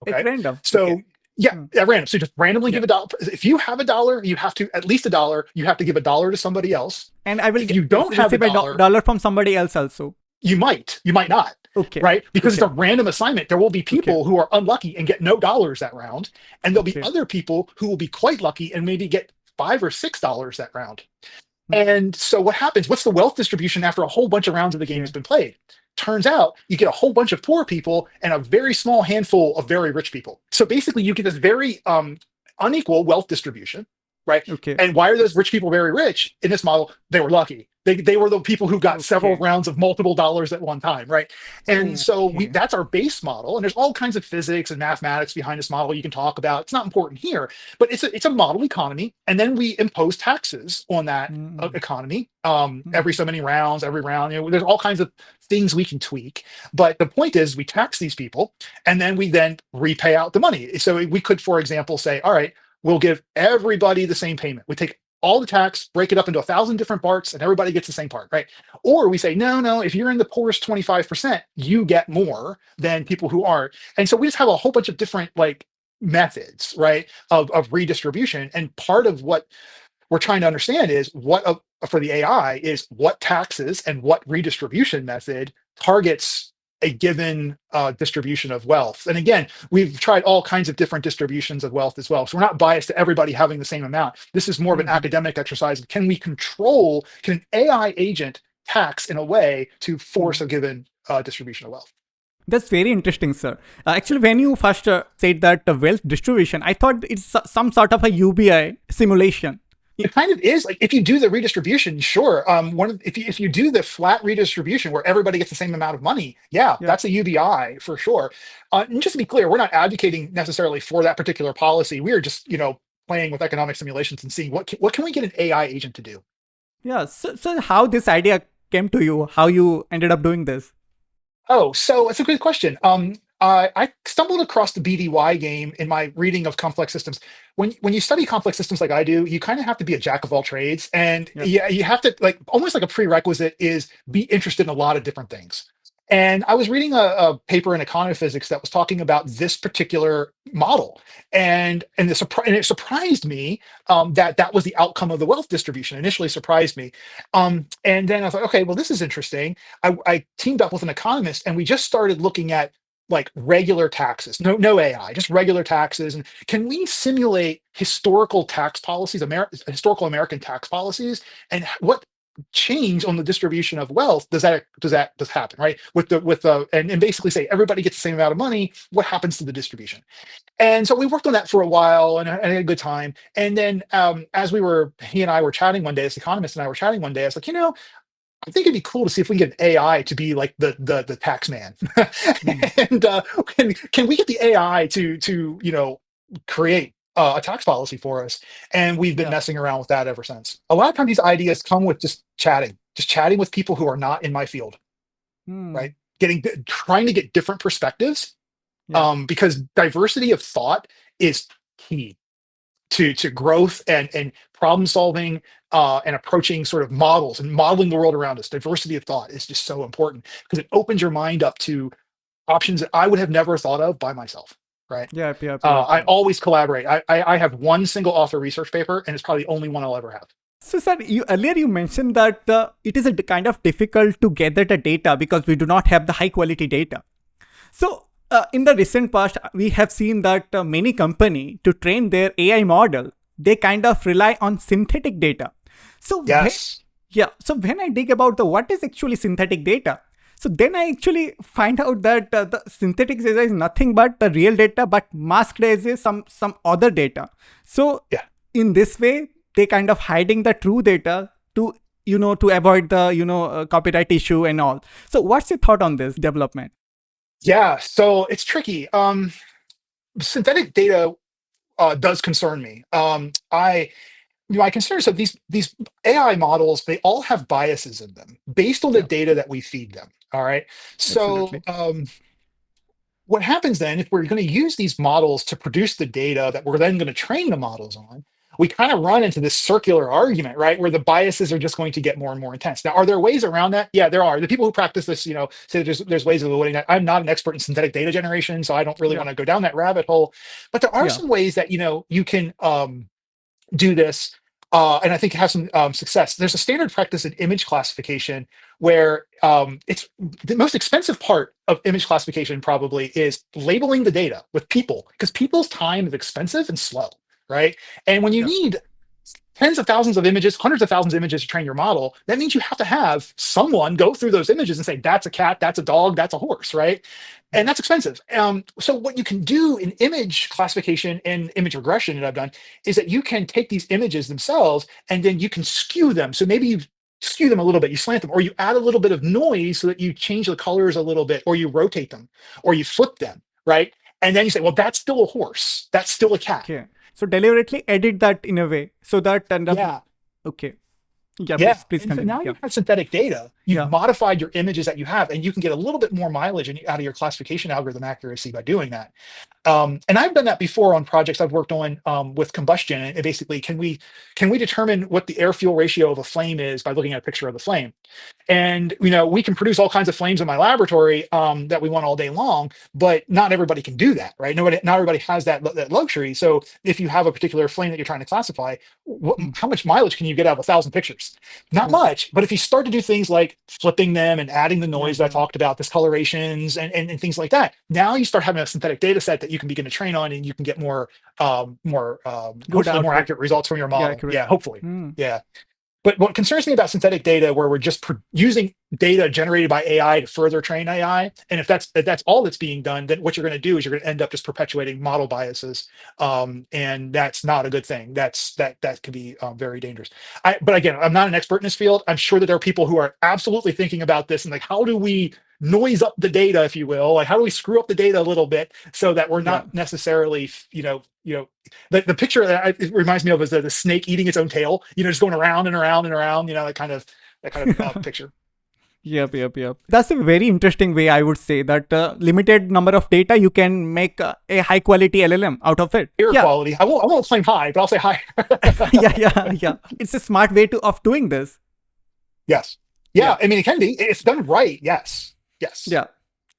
At Okay. random. Okay. So yeah, Hmm. at random. So just randomly Yeah. give a dollar. If you have a dollar, you have to at least a dollar. You have to give a dollar to somebody else. And I will If you don't have a receive a dollar, dollar from somebody else also. you might not, Okay. right? Because it's Okay. a random assignment. There will be Okay. people who are unlucky and get no dollars that round, and there'll be Okay. other people who will be quite lucky and maybe get $5 or $6 that round. Hmm. And so what happens? What's the wealth distribution after a whole bunch of rounds of the game has Okay. been played? Turns out you get a whole bunch of poor people and a very small handful of very rich people. So basically, you get this very unequal wealth distribution, right? Okay. And why are those rich people very rich in this model? They were lucky. They were the people who got several Okay. rounds of multiple dollars at one time, right? And so Okay. that's our base model. And there's all kinds of physics and mathematics behind this model you can talk about. It's not important here, but it's a model economy. And then we impose taxes on that Hmm. economy every Hmm. so many rounds, every round. There's all kinds of things we can tweak. But the point is, we tax these people, and then we then repay out the money. So we could, for example, say, all right, we'll give everybody the same payment. We take all the tax, break it up into 1,000 different parts, and everybody gets the same part, right? Or we say, no, no, if you're in the poorest 25%, you get more than people who aren't. And so we just have a whole bunch of different like methods, right, of redistribution. And part of what we're trying to understand is for the AI is what taxes and what redistribution method targets a given distribution of wealth. And again, we've tried all kinds of different distributions of wealth as well. So we're not biased to everybody having the same amount. This is more of an Hmm. academic exercise. Can an AI agent tax in a way to force Hmm. a given distribution of wealth? That's very interesting, sir. Actually, when you first said that the wealth distribution, I thought it's some sort of a UBI simulation. It kind of is like if you do the redistribution, sure. If you do the flat redistribution where everybody gets the same amount of money, yeah, Yeah. that's a UBI for sure. And just to be clear, we're not advocating necessarily for that particular policy. We are just playing with economic simulations and seeing what can we get an AI agent to do. Yeah. So how this idea came to you? How you ended up doing this? Oh, so it's a good question. I stumbled across the BDY game in my reading of complex systems. When you study complex systems like I do, you kind of have to be a jack of all trades, and Yeah. yeah, you have to like almost like a prerequisite is be interested in a lot of different things. And I was reading a paper in econophysics that was talking about this particular model, and it surprised me that that was the outcome of the wealth distribution. Initially, surprised me, and then I thought, okay, well, this is interesting. I teamed up with an economist and we just started looking at like regular taxes, no AI, just regular taxes. And can we simulate historical tax policies, historical American tax policies, and what change on the distribution of wealth does happen, right? And basically say everybody gets the same amount of money. What happens to the distribution? And so we worked on that for a while and had a good time. And then as he and I were chatting one day, this economist and I were chatting one day, I was like, I think it'd be cool to see if we can get an AI to be like the tax man. Hmm. And can we get the AI to create a tax policy for us? And we've been Yeah. messing around with that ever since. A lot of times these ideas come with just chatting with people who are not in my field, Hmm. right? Trying to get different perspectives Yeah. because diversity of thought is key to growth and problem solving and approaching sort of models and modeling the world around us. Diversity of thought is just so important because it opens your mind up to options that I would have never thought of by myself. Right. Yep, yep, yep, I yep. always collaborate. I have one single author research paper, and it's probably the only one I'll ever have. So, sir, you earlier you mentioned that it is a kind of difficult to gather the data because we do not have the high quality data. So, in the recent past, we have seen that many company to train their AI model, they kind of rely on synthetic data. So, Yes. yeah, so when I dig about the what is actually synthetic data, so then I actually find out that the synthetic data is nothing but the real data, but masked as a some other data. So Yeah. in this way, they kind of hiding the true data to to avoid the copyright issue and all. So what's your thought on this development? Yeah. So it's tricky. Synthetic data does concern me. I consider so these AI models, they all have biases in them based on the Yeah, data that we feed them. All right. So absolutely. what happens then if we're going to use these models to produce the data that we're then going to train the models on? We kind of run into this circular argument, right, where the biases are just going to get more and more intense. Now, are there ways around that? Yeah, there are. The people who practice this, say there's ways of avoiding that. I'm not an expert in synthetic data generation, so I don't really Yeah, want to go down that rabbit hole. But there are yeah, some ways that you can do this, and I think have some success. There's a standard practice in image classification where it's the most expensive part of image classification probably is labeling the data with people because people's time is expensive and slow, right? And when you yeah, need tens of thousands of images, hundreds of thousands of images to train your model, that means you have to have someone go through those images and say, that's a cat, that's a dog, that's a horse, right? And yeah. that's expensive. So what you can do in image classification and image regression that I've done is that you can take these images themselves and then you can skew them. So maybe you skew them a little bit, you slant them, or you add a little bit of noise so that you change the colors a little bit, or you rotate them, or you flip them, right? And then you say, well, that's still a horse, that's still a cat. Okay. So deliberately edit that in a way so that end up. Yeah. Okay. Yeah, Yeah. please And so continue. now Yeah, you have synthetic data. You've yeah, modified your images that you have, and you can get a little bit more mileage out of your classification algorithm accuracy by doing that. And I've done that before on projects I've worked on with combustion. And basically, can we determine what the air fuel ratio of a flame is by looking at a picture of the flame? And we can produce all kinds of flames in my laboratory that we want all day long, but not everybody can do that, right? Not everybody has that luxury. So if you have a particular flame that you're trying to classify, mm, how much mileage can you get out of 1,000 pictures? Not true. much. But if you start to do things like flipping them and adding the Yeah, noise that I yeah. talked about, discolorations and things like that, now you start having a synthetic data set that you can begin to train on, and you can get Good hopefully more output. accurate results from your Yeah, model. accurate. Yeah, hopefully. Mm, Yeah. But what concerns me about synthetic data, where we're just using data generated by AI to further train AI, and if that's all that's being done, then what you're going to do is you're going to end up just perpetuating model biases, and that's not a good thing. That can be very dangerous. But again, I'm not an expert in this field. I'm sure that there are people who are absolutely thinking about this and like, how do we noise up the data, if you will? Like, how do we screw up the data a little bit so that we're yeah. not necessarily, the picture that it reminds me of is the snake eating its own tail, just going around and around and around, that kind of picture. Yep, yep, yep. That's a very interesting way, I would say, that limited number of data, you can make a high quality LLM out of it. Air Yeah, quality. I won't claim high, but I'll say high. yeah, yeah, yeah. It's a smart way of doing this. Yes. Yeah, Yeah. I mean, it can be. It's done right. Yes. Yes. yeah.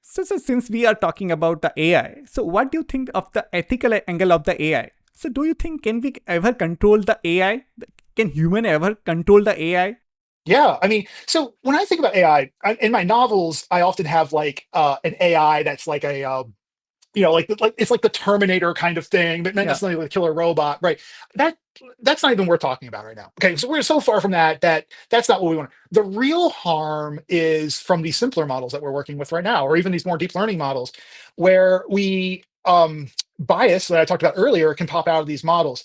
So since we are talking about the AI, so what do you think of the ethical angle of the AI? So do you think can we ever control the AI? Can human ever control the AI? Yeah. I mean, so when I think about AI, in my novels, I often have like an AI that's like like it's like the Terminator kind of thing, but not Yeah, necessarily like a killer robot, right? That that's not even worth talking about right now. Okay, so we're so far from that's not what we want. The real harm is from these simpler models that we're working with right now, or even these more deep learning models, where we bias that I talked about earlier can pop out of these models.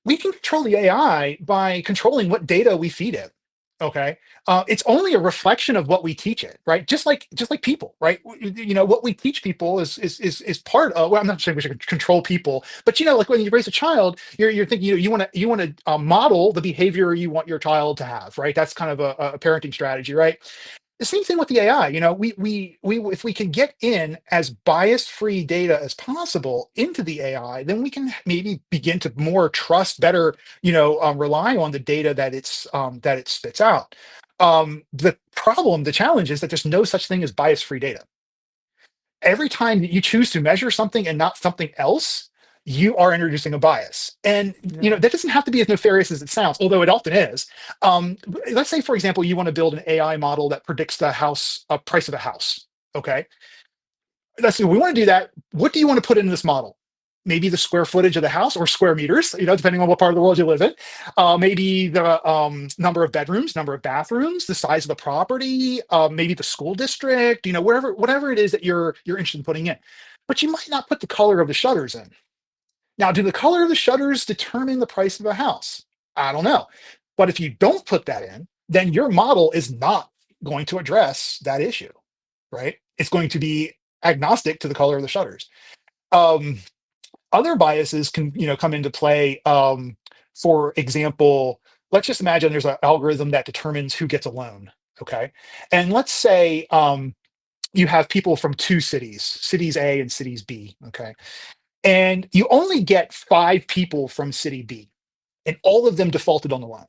We can control the AI by controlling what data we feed it. Okay, it's only a reflection of what we teach it, right? Just like people, right? What we teach people is part of. Well, I'm not saying we should control people, but like when you raise a child, you're thinking you want to model the behavior you want your child to have, right? That's kind of a parenting strategy, right? The same thing with the AI. We if we can get in as bias-free data as possible into the AI, then we can maybe begin to more trust, better, rely on the data that it spits out. The problem, the challenge is that there's no such thing as bias-free data. Every time that you choose to measure something and not something else, you are introducing a bias. And Yeah. that doesn't have to be as nefarious as it sounds, although it often is. Let's say, for example, you want to build an AI model that predicts the house price of a house. Okay, let's see. We want to do that. What do you want to put in this model? Maybe the square footage of the house or square meters, depending on what part of the world you live in. Maybe the number of bedrooms, number of bathrooms, the size of the property, maybe the school district, whatever it is that you're interested in putting in. But you might not put the color of the shutters in. Now, do the color of the shutters determine the price of a house? I don't know. But if you don't put that in, then your model is not going to address that issue, right? It's going to be agnostic to the color of the shutters. Um, Other biases can come into play. For example, let's just imagine there's an algorithm that determines who gets a loan. Okay, and let's say you have people from two cities, cities A and cities B. Okay, and you only get five people from city B, and all of them defaulted on the loan.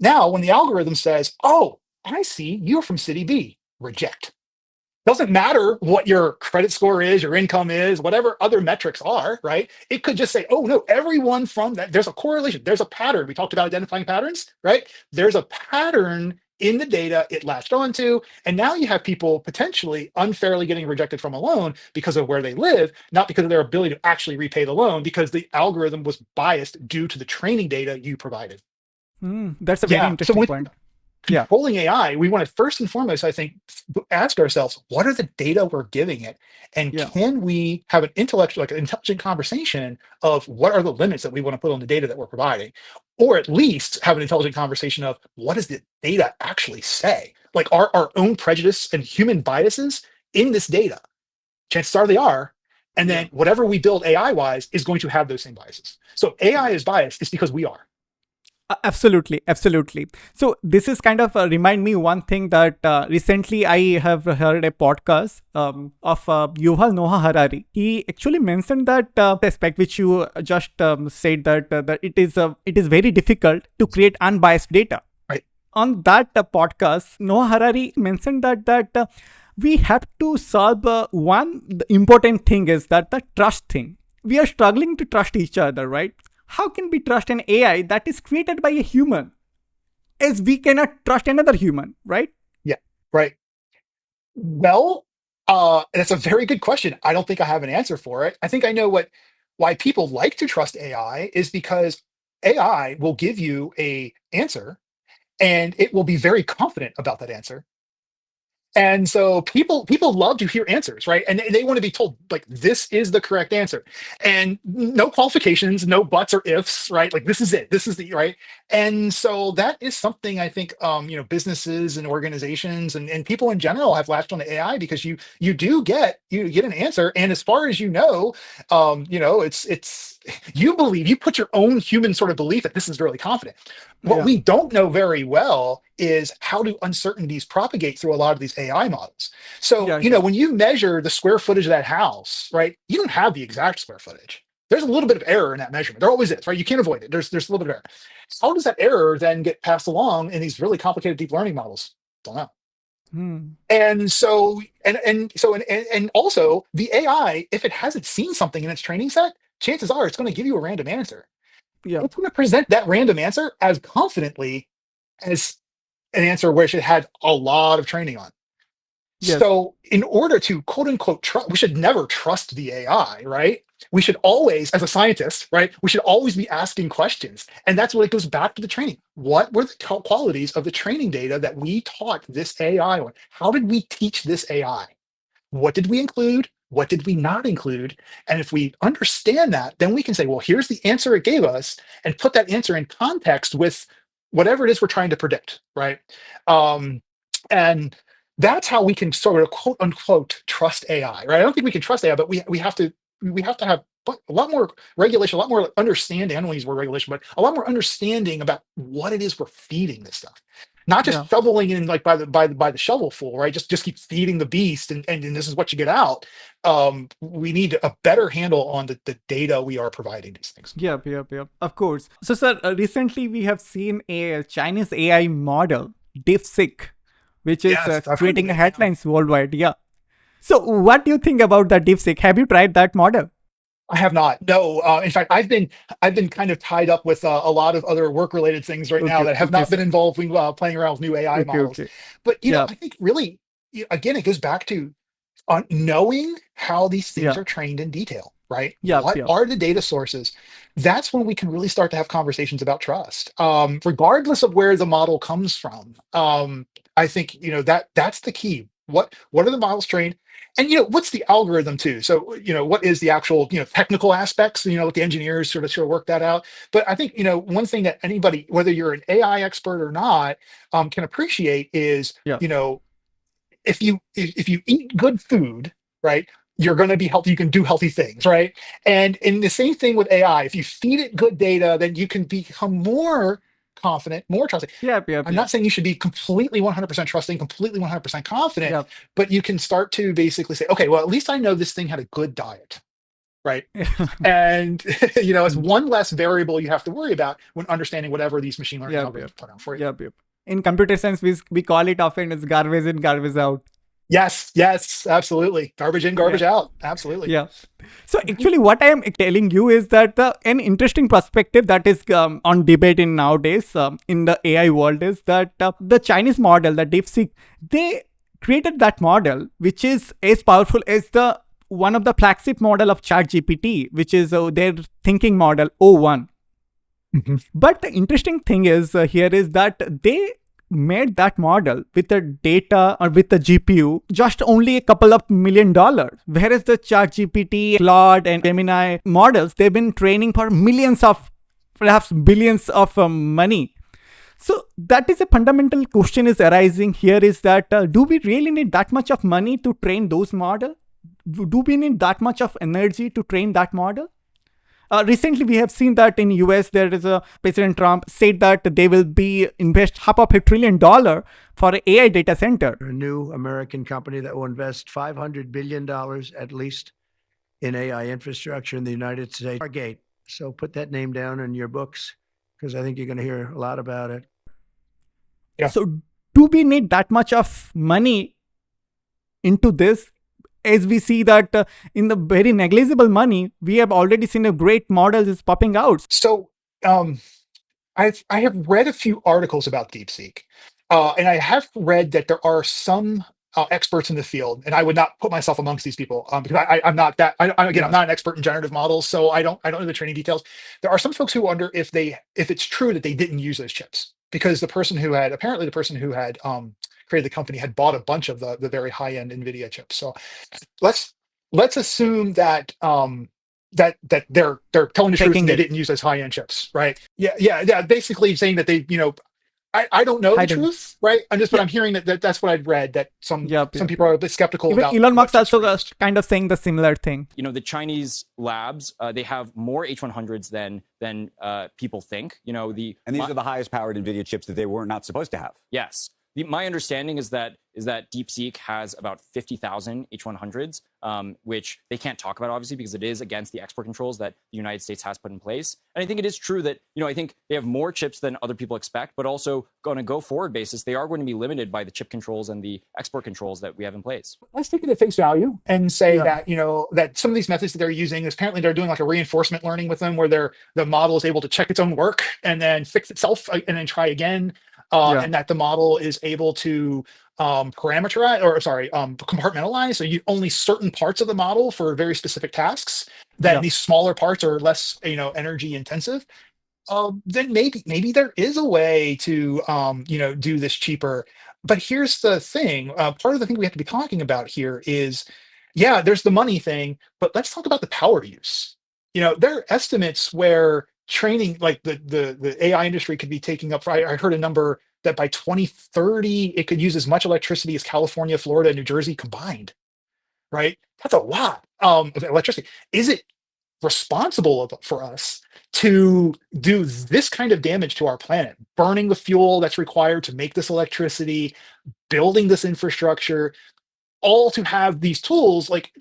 Now, when the algorithm says, "Oh, I see you're from city B," reject. Doesn't matter what your credit score is, your income is, whatever other metrics are, right? It could just say, oh no, everyone from that, there's a correlation, there's a pattern. We talked about identifying patterns, right? There's a pattern in the data it latched onto. And now you have people potentially unfairly getting rejected from a loan because of where they live, not because of their ability to actually repay the loan, because the algorithm was biased due to the training data you provided. That's a very Yeah. So interesting with point. Yeah. controlling AI, we want to first and foremost, I think, ask ourselves, what are the data we're giving it? And Yeah. can we have an intellectual, like an intelligent conversation of what are the limits that we want to put on the data that we're providing? Or at least have an intelligent conversation of what does the data actually say? Like, are our own prejudice and human biases in this data? Chances are they are. And Yeah. then whatever we build AI wise is going to have those same biases. So AI is biased, it's because we are. Absolutely, absolutely. So this is kind of remind me one thing that recently I have heard a podcast of Yuval Noah Harari. He actually mentioned that aspect which you just said that it is very difficult to create unbiased data. Right. On that podcast, Noah Harari mentioned that we have to solve one the important thing is that the trust thing. We are struggling to trust each other, right? How can we trust an AI that is created by a human as we cannot trust another human, right? Yeah. Right. Well, that's a very good question. I don't think I have an answer for it. I think I know why people like to trust AI is because AI will give you a answer and it will be very confident about that answer. And so people love to hear answers, right? And they want to be told like this is the correct answer, and no qualifications, no buts or ifs, right? Like this is it, this is the right. And so that is something I think businesses and organizations and people in general have latched on to AI because you get an answer, and as far as it's you believe you put your own human sort of belief that this is really confident. What Yeah, we don't know very well is how do uncertainties propagate through a lot of these AI models. So, yeah, yeah, when you measure the square footage of that house, right, you don't have the exact square footage. There's a little bit of error in that measurement. There always is, right? You can't avoid it. There's a little bit of error. How does that error then get passed along in these really complicated deep learning models? Don't know. hmm, And so, and also the AI, if it hasn't seen something in its training set, chances are it's going to give you a random answer. yeah, It's going to present that random answer as confidently as an answer which it had a lot of training on. yes, So, in order to quote unquote trust, we should never trust the AI, right? We should always, as a scientist, right? We should always be asking questions. And that's what it goes back to the training. What were the qualities of the training data that we taught this AI on? How did we teach this AI? What did we include? What did we not include? And if we understand that, then we can say, well, here's the answer it gave us, and put that answer in context with whatever it is we're trying to predict, right? Um, and that's how we can sort of quote unquote trust AI, right? I don't think we can trust AI, but we have to have a lot more regulation, a lot more understanding. I don't use the word regulation, but a lot more understanding about what it is we're feeding this stuff. not just Yeah. shoveling in like by the shovelful, right? Just keep feeding the beast, and this is what you get out. We need a better handle on the data we are providing these things. Yep, yep, yep. Of course. So, sir, recently we have seen a Chinese AI model, DeepSeek, which is Yes, I've heard of creating it. Yeah. headlines worldwide. Yeah. So, what do you think about the DeepSeek? Have you tried that model? I have not. No. In fact, I've been kind of tied up with a lot of other work-related things right now Okay, that have okay, not been sir. involved with playing around with new AI Okay, models. okay. But Yeah, I think really, again, it goes back to knowing how these things yeah, are trained in detail, right? yeah, What yeah, are the data sources? That's when we can really start to have conversations about trust, regardless of where the model comes from. I think that's the key. What are the models trained? And what's the algorithm too? So what is the actual technical aspects? Let the engineers sort of work that out. But I think one thing that anybody, whether you're an AI expert or not, can appreciate is yeah, if you eat good food, right, you're going to be healthy. You can do healthy things, right? And in the same thing with AI, if you feed it good data, then you can become more confident, more trusting. yeah, yeah, I'm yeah, not saying you should be completely 100% trusting, completely 100% confident, yeah. but you can start to basically say, okay, well, at least I know this thing had a good diet, right? And it's one less variable you have to worry about when understanding whatever these machine learning Yeah, yeah, algorithms put out for you. yeah, yeah. In computer science, we call it often as garbage in, garbage out. Yes, yes, absolutely. Garbage in, Yeah, garbage out. Absolutely. yeah. So actually, what I am telling you is that an interesting perspective that is on debate in nowadays in the AI world is that the Chinese model, the DeepSeek, they created that model which is as powerful as the one of the flagship model of ChatGPT, which is their thinking model O1. Mhm. But the interesting thing is here is that they made that model with the data or with the GPU just only a couple of $1 million. Whereas the ChatGPT, Claude, and Gemini models, they've been training for millions of, perhaps billions of money. So that is a fundamental question is arising here is that do we really need that much of money to train those models? Do we need that much of energy to train that model? Recently, we have seen that in US, there is a President Trump said that they will be invest $500 billion for an AI data center. A new American company that will invest $500 billion at least in AI infrastructure in the United States. Gate. So put that name down in your books because I think you're going to hear a lot about it. Yeah. So, do we need that much of money into this? As we see that in the very negligible money, we have already seen a great model is popping out. So um, I have read a few articles about DeepSeek, and I have read that there are some experts in the field, and I would not put myself amongst these people because I'm not that. Again, I'm Yeah, not an expert in generative models, so I don't know the training details. There are some folks who wonder if it's true that they didn't use those chips because the person who had created the company had bought a bunch of the very high end NVIDIA chips. So let's let's assume that that they're telling the truth taking and they it, didn't use those high end chips, right? Yeah, yeah, yeah. Basically saying that they, I don't know the hiding. truth, right? But Yeah, I'm hearing that's what I'd read that yep, some yep, people yep. are a bit skeptical Even about Elon what Musk chips also were used. kind of saying the similar thing. The Chinese labs, they have more H100s than people think. And these are the highest powered NVIDIA chips that they were not supposed to have. Yes. My understanding is that DeepSeek has about 50,000 H100s, which they can't talk about, obviously, because it is against the export controls that the United States has put in place. And I think it is true that, I think they have more chips than other people expect, but also on a go-forward basis, they are going to be limited by the chip controls and the export controls that we have in place. Let's take it at face value and say Yeah, that that some of these methods that they're using is apparently they're doing like a reinforcement learning with them, where the model is able to check its own work and then fix itself and then try again, yeah, and that the model is able to compartmentalize. So you only certain parts of the model for very specific tasks. That yeah. these smaller parts are less energy intensive. Then maybe there is a way to do this cheaper. But here's the thing. Part of the thing we have to be talking about here is, yeah, there's the money thing, but let's talk about the power use. There are estimates where training, like the AI industry, could be taking up. I heard a number that by 2030 it could use as much electricity as California, Florida, and New Jersey combined. Right? That's a lot of electricity. Is it responsible for us to do this kind of damage to our planet, burning the fuel that's required to make this electricity, building this infrastructure, all to have these tools. Like,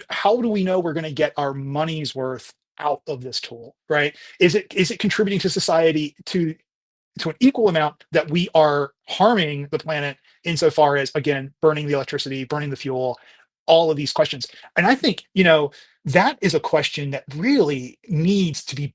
how do we know we're going to get our money's worth out of this tool, right? Is it contributing to society to an equal amount that we are harming the planet insofar as, again, burning the electricity, burning the fuel, all of these questions? And I think, that is a question that really needs to be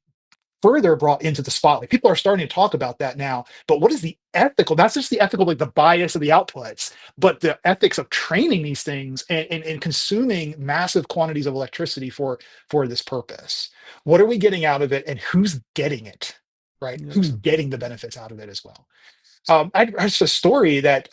further brought into the spotlight. People are starting to talk about that now, but what is the ethical, not just the ethical, like the bias of the outputs, but the ethics of training these things and consuming massive quantities of electricity for this purpose? What are we getting out of it, and who's getting it, right? Yeah. Who's getting the benefits out of it as well? I heard a story that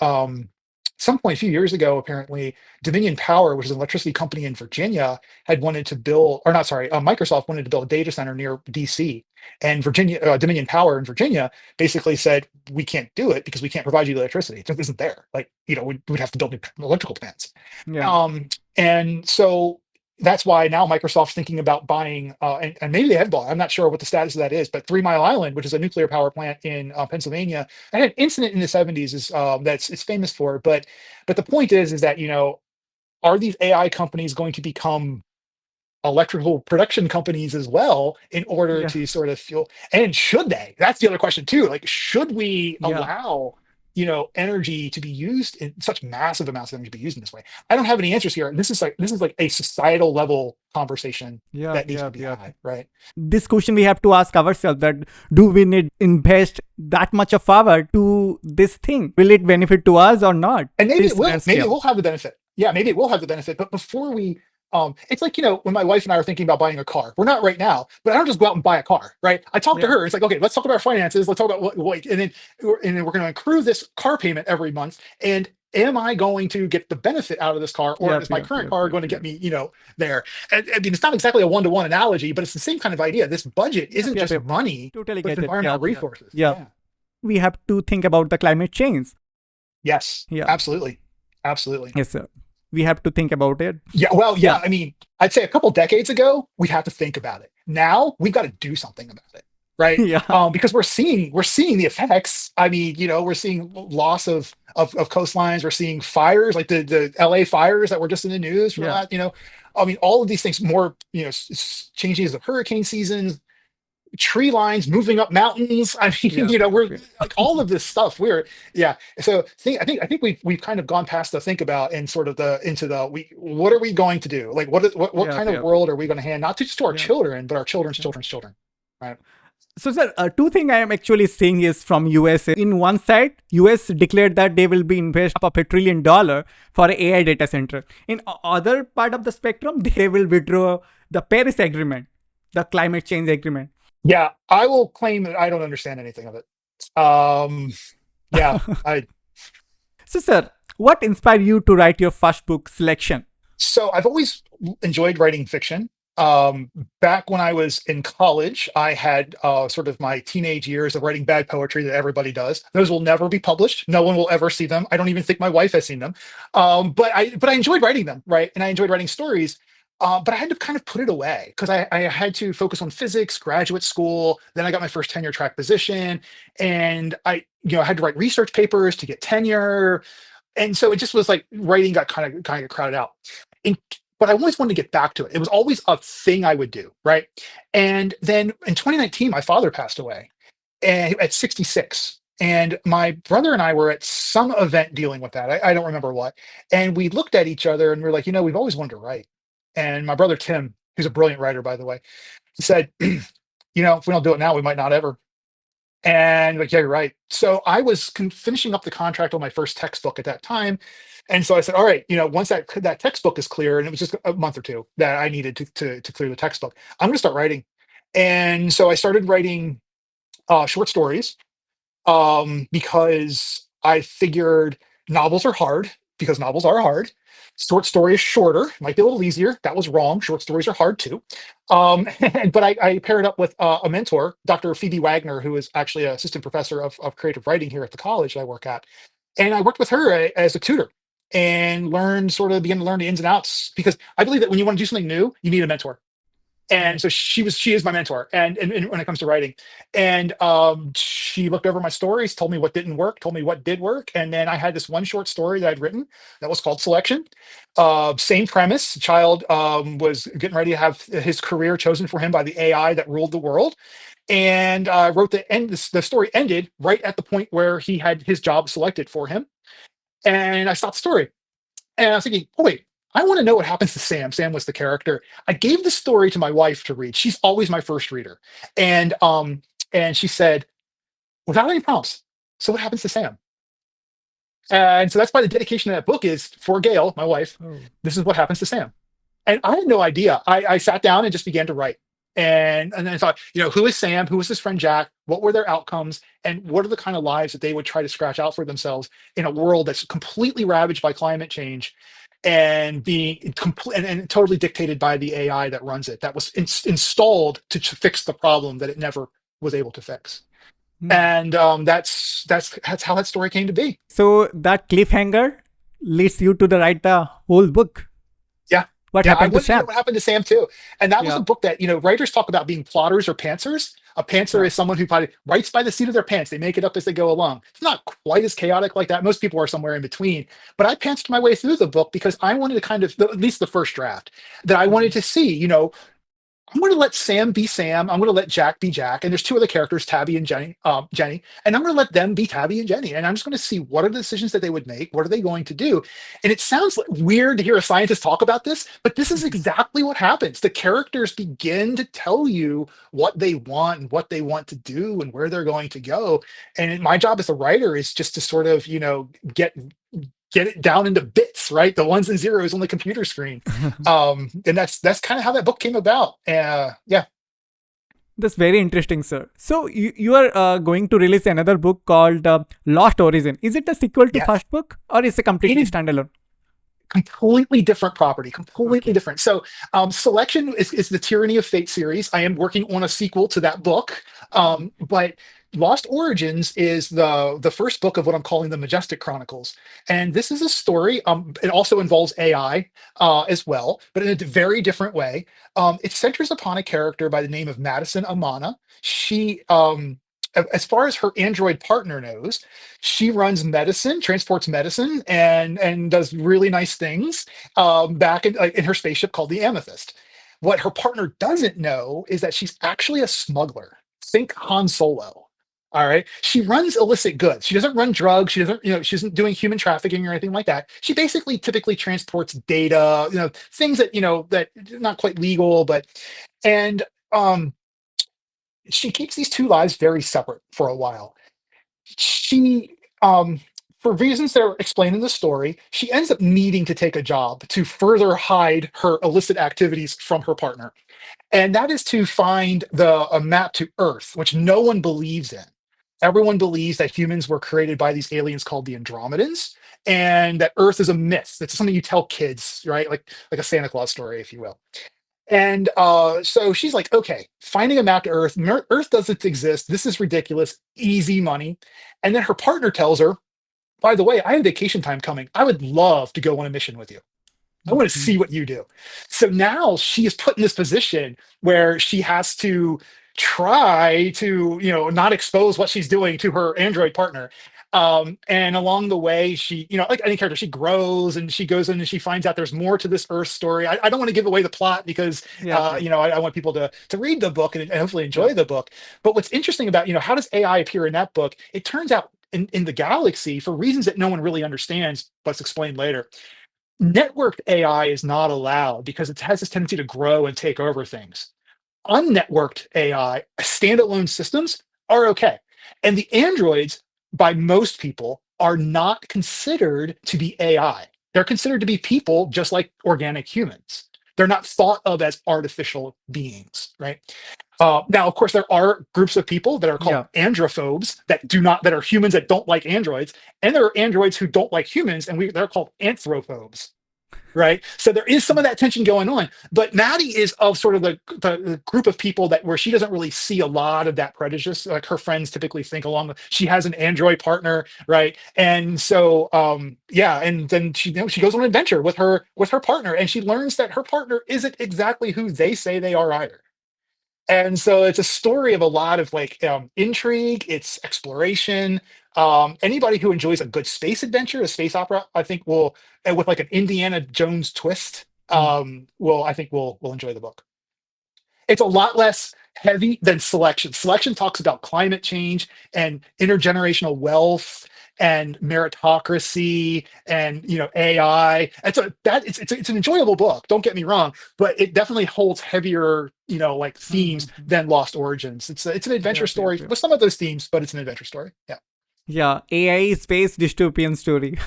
some point a few years ago, apparently, Dominion Power, which is an electricity company in Virginia, had wanted to build, or not, sorry, Microsoft wanted to build a data center near DC, and Dominion Power in Virginia basically said, we can't do it because we can't provide you the electricity. It just isn't there. Like, we'd have to build new electrical plants. Yeah. And so that's why now Microsoft's thinking about buying, and maybe they have bought, I'm not sure what the status of that is, but 3 Mile Island, which is a nuclear power plant in Pennsylvania, and had an incident in the 70s is that's it's famous for. But the point is that, are these AI companies going to become electrical production companies as well in order Yeah. to sort of fuel? And should they? That's the other question too. Like, should we Yeah. allow energy to be used in such massive amounts of energy to be used in this way? I don't have any answers here. This is like a societal level conversation Yeah. that needs Yeah. to be Yeah. had, right? This question we have to ask ourselves, that do we need invest that much of power to this thing? Will it benefit to us or not? And maybe This it will. grand Maybe it scale. will have the benefit. Yeah, maybe it will have the benefit. But before we, it's like, when my wife and I are thinking about buying a car. We're not right now, but I don't just go out and buy a car, right? I talk to Yeah. her. It's like, okay, let's talk about our finances. Let's talk about what, and then we're going to accrue this car payment every month. And am I going to get the benefit out of this car, or Yep. is my Yep. current Yep. car Yep. going to get Yep. me, there? And, I mean, it's not exactly a one-to-one analogy, but it's the same kind of idea. This budget Yep. isn't Yep. just Yep. money, Totally but it's get it. environmental Yeah. Yeah. resources. Yeah. We have to think about the climate change. Yes. Yeah. Absolutely. Absolutely. Yes, sir. We have to think about it. Yeah, well, yeah. Yeah. I mean, I'd say a couple decades ago, we had to think about it. Now we've got to do something about it, right? Yeah. Because we're seeing the effects. I mean, we're seeing loss of coastlines. We're seeing fires, like the LA fires that were just in the news for Yeah. that. I mean, all of these things. More, changes of hurricane seasons, tree lines moving up mountains. I mean, Yeah. we're Yeah. like all of this stuff. Yeah. So I think we've kind of gone past the think about and sort of into the what are we going to do? Like, what Yeah. kind of Yeah. world are we going to hand, not just to our Yeah. children, but our children's Yeah. children's children, right? So, sir, two things I am actually seeing is from US. In one side, US declared that they will be invest up $1 trillion for AI data center. In other part of the spectrum, they will withdraw the Paris Agreement, the climate change agreement. Yeah, I will claim that I don't understand anything of it. Yeah, So, sir, what inspired you to write your first book, Selection? So I've always enjoyed writing fiction. Back when I was in college, I had sort of my teenage years of writing bad poetry that everybody does. Those will never be published. No one will ever see them. I don't even think my wife has seen them. But I enjoyed writing them, right? And I enjoyed writing stories. But I had to kind of put it away because I had to focus on physics, graduate school. Then I got my first tenure track position, and I had to write research papers to get tenure. And so it just was like writing got kind of crowded out. And but I always wanted to get back to it. It was always a thing I would do, right? And then in 2019, my father passed away at 66. And my brother and I were at some event dealing with that. I don't remember what. And we looked at each other and we're like, we've always wanted to write. And my brother Tim, who's a brilliant writer, by the way, he said, if we don't do it now, we might not ever. And like, yeah, you're right. So I was finishing up the contract on my first textbook at that time. And so I said, all right, once that textbook is clear, and it was just a month or two that I needed to clear the textbook, I'm going to start writing. And so I started writing short stories because I figured novels are hard because novels are hard. Short story is shorter, might be a little easier. That was wrong. Short stories are hard too. But I paired up with a mentor, Dr. Phoebe Wagner, who is actually an assistant professor of creative writing here at the college I work at. And I worked with her as a tutor and began to learn the ins and outs, because I believe that when you want to do something new, you need a mentor. And so she is my mentor, and when it comes to writing, and she looked over my stories, told me what didn't work, told me what did work, and then I had this one short story that I'd written that was called Selection. Same premise: a child was getting ready to have his career chosen for him by the AI that ruled the world, and wrote the end. The story ended right at the point where he had his job selected for him, and I stopped the story. And I was thinking, oh wait, I want to know what happens to Sam. Sam was the character. I gave the story to my wife to read. She's always my first reader. And she said, without any prompts, so what happens to Sam? And so that's why the dedication of that book is for Gail, my wife. Oh. This is what happens to Sam. And I had no idea. I sat down and just began to write. And then I thought, who is Sam? Who is his friend Jack? What were their outcomes? And what are the kind of lives that they would try to scratch out for themselves in a world that's completely ravaged by climate change and being and totally dictated by the AI that runs it, that was installed to fix the problem that it never was able to fix. And that's how that story came to be. So that cliffhanger leads you to write the whole book. Yeah. What I happened to wanted to know Sam? what happened to Sam too. And that was a book that, writers talk about being plotters or pantsers. A pantser is someone who probably writes by the seat of their pants. They make it up as they go along. It's not quite as chaotic like that. Most people are somewhere in between. But I pantsed my way through the book because I wanted to kind of, at least the first draft, that I wanted to see, I'm going to let Sam be Sam. I'm going to let Jack be Jack. And there's two other characters, Tabby and Jenny. And I'm going to let them be Tabby and Jenny. And I'm just going to see what are the decisions that they would make. What are they going to do? And it sounds weird to hear a scientist talk about this, but this is exactly what happens. The characters begin to tell you what they want and what they want to do and where they're going to go. And my job as a writer is just to sort of, get it down into bits, right? The ones and zeros on the computer screen. And that's kind of how that book came about. Yeah. That's very interesting, sir. So you are going to release another book called Lost Origin. Is it a sequel to Yes. first book or is it completely It is standalone? completely different property, completely different. So Selection is the Tyranny of Fate series. I am working on a sequel to that book. But Lost Origins is the first book of what I'm calling the Majestic Chronicles. And this is a story. It also involves AI as well, but in a very different way. It centers upon a character by the name of Madison Amana. She, as far as her android partner knows, she runs medicine, transports medicine, and does really nice things back in her spaceship called the Amethyst. What her partner doesn't know is that she's actually a smuggler. Think Han Solo. All right. She runs illicit goods. She doesn't run drugs. She doesn't, she isn't doing human trafficking or anything like that. She basically typically transports data, things that, that not quite legal, and she keeps these two lives very separate for a while. She, for reasons that are explained in the story, she ends up needing to take a job to further hide her illicit activities from her partner. And that is to find a map to Earth, which no one believes in. Everyone believes that humans were created by these aliens called the Andromedans, and that Earth is a myth. It's something you tell kids, right? Like a Santa Claus story, if you will. And so she's like, okay, finding a map to Earth. Earth doesn't exist. This is ridiculous. Easy money. And then her partner tells her, by the way, I have vacation time coming. I would love to go on a mission with you. I want to see what you do. So now she is put in this position where she has to try to, not expose what she's doing to her android partner. And along the way, she, like any character, she grows and she goes in and she finds out there's more to this Earth story. I don't want to give away the plot because, I want people to read the book and hopefully enjoy the book. But what's interesting about, how does AI appear in that book? It turns out in the galaxy, for reasons that no one really understands, but it's explained later, networked AI is not allowed because it has this tendency to grow and take over things. Unnetworked AI, standalone systems are okay. And the androids, by most people, are not considered to be AI. They're considered to be people just like organic humans. They're not thought of as artificial beings, right? Now, of course, there are groups of people that are called androphobes that are humans that don't like androids, and there are androids who don't like humans, and they're called anthrophobes. right? So there is some of that tension going on. But Maddie is of sort of the group of people that where she doesn't really see a lot of that prejudice. Like her friends typically think along the, she has an Android partner, right? And so yeah, and then she she goes on an adventure with her partner, and she learns that her partner isn't exactly who they say they are either. And so it's a story of a lot of like intrigue, it's exploration. Anybody who enjoys a good space adventure, a space opera, I think will, and with like an Indiana Jones twist, will, I think will enjoy the book. It's a lot less heavy than Selection. Selection talks about climate change and intergenerational wealth and meritocracy and AI. And so that it's an enjoyable book. Don't get me wrong, but it definitely holds heavier like themes than Lost Origins. It's an adventure story with some of those themes, but it's an adventure story. Yeah. Yeah, AI space dystopian story.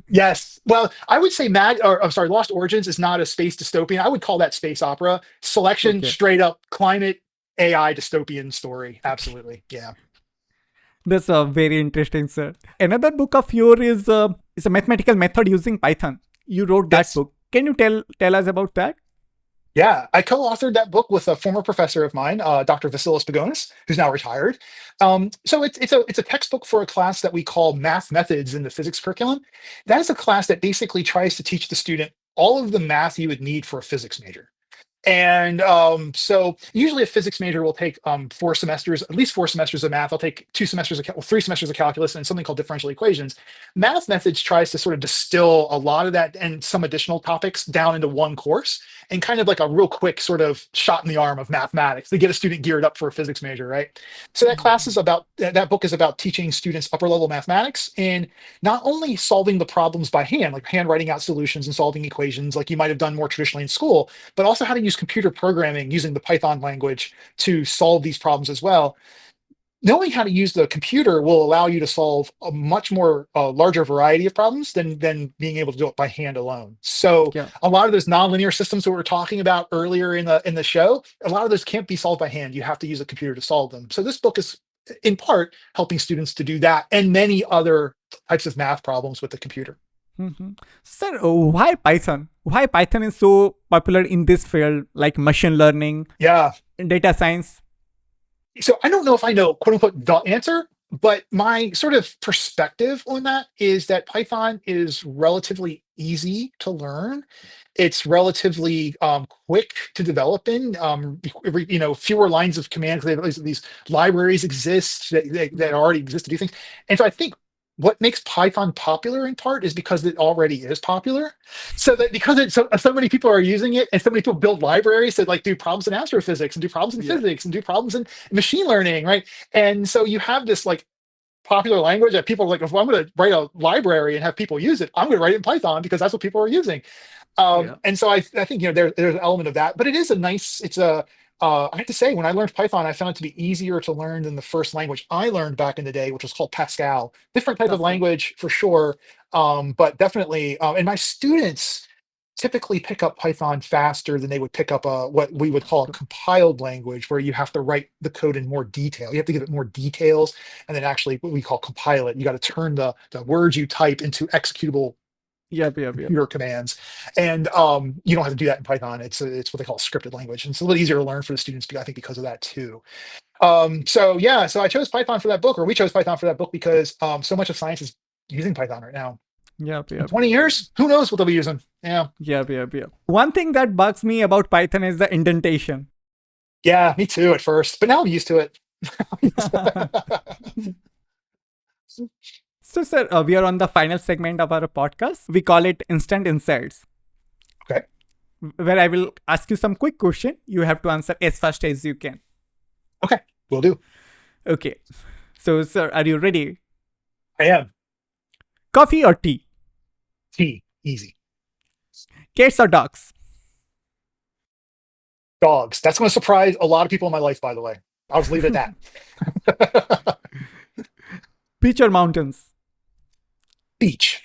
Yes. Well, I would say I'm sorry, Lost Origins is not a space dystopian. I would call that space opera. Selection, Okay. straight up climate AI dystopian story. Absolutely. Yeah. That's very interesting, sir. Another book of yours is a mathematical method using Python. You wrote that Yes. book. Can you tell us about that? Yeah, I co-authored that book with a former professor of mine, Dr. Vasilis Pagonis, who's now retired. So it's a textbook for a class that we call Math Methods in the physics curriculum. That is a class that basically tries to teach the student all of the math you would need for a physics major. And so usually a physics major will take 4 semesters, at least 4 semesters of math. I'll take 2 semesters of 3 semesters of calculus and something called differential equations. Math Methods tries to sort of distill a lot of that and some additional topics down into one course and kind of like a real quick sort of shot in the arm of mathematics to get a student geared up for a physics major, right? So that class is about, that book is about teaching students upper level mathematics and not only solving the problems by hand, like handwriting out solutions and solving equations like you might have done more traditionally in school, but also how to use computer programming using the Python language to solve these problems as well. Knowing how to use the computer will allow you to solve a much more larger variety of problems than being able to do it by hand alone. So Yeah. a lot of those nonlinear systems that we were talking about earlier in the show, a lot of those can't be solved by hand. You have to use a computer to solve them. So this book is in part helping students to do that and many other types of math problems with the computer. Sir, why Python? Why Python is so popular in this field, like machine learning, Yeah. data science? So I don't know if I know quote unquote the answer, but my sort of perspective on that is that Python is relatively easy to learn. It's relatively quick to develop in. Fewer lines of command because these libraries exist that already exist to do things. And so I think what makes Python popular in part is because it already is popular. So that because so many people are using it and so many people build libraries that like do problems in astrophysics and do problems in physics and do problems in machine learning, right? And so you have this like popular language that people are like, if I'm going to write a library and have people use it, I'm going to write it in Python because that's what people are using. And so I think there's an element of that, but it is a nice. I have to say, when I learned Python, I found it to be easier to learn than the first language I learned back in the day, which was called Pascal. Different type of language for sure, but definitely. And my students typically pick up Python faster than they would pick up what we would call a compiled language, where you have to write the code in more detail. You have to give it more details, and then actually what we call compile it. You got to turn the words you type into executable computer commands, and you don't have to do that in Python. It's what they call a scripted language, and it's a little easier to learn for the students. I think because of that too. So I chose Python for that book, or we chose Python for that book because so much of science is using Python right now. In 20 years, who knows what they'll be using? Yeah. One thing that bugs me about Python is the indentation. Yeah, me too at first, but now I'm used to it. So, sir, we are on the final segment of our podcast. We call it Instant Insights. Okay. Where I will ask you some quick question. You have to answer as fast as you can. Okay, will do. Okay. So, sir, are you ready? I am. Coffee or tea? Tea, easy. Cats or dogs? Dogs. That's going to surprise a lot of people in my life, by the way. I'll just leave it at that. Beach or mountains? Beach.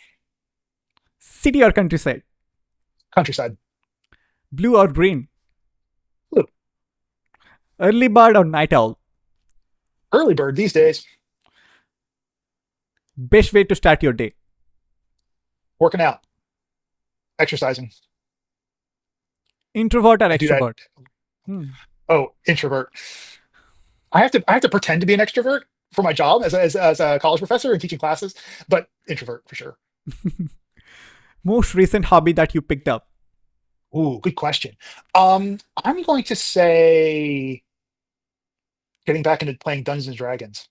City or countryside? Countryside. Blue or green? Blue. Early bird or night owl? Early bird these days. Best way to start your day? Working out. Exercising. Introvert or I do that. extrovert? Hmm. Oh, introvert. I have to pretend to be an extrovert for my job as a college professor and teaching classes, but introvert for sure. Most recent hobby that you picked up? Ooh, good question. I'm going to say getting back into playing Dungeons and Dragons,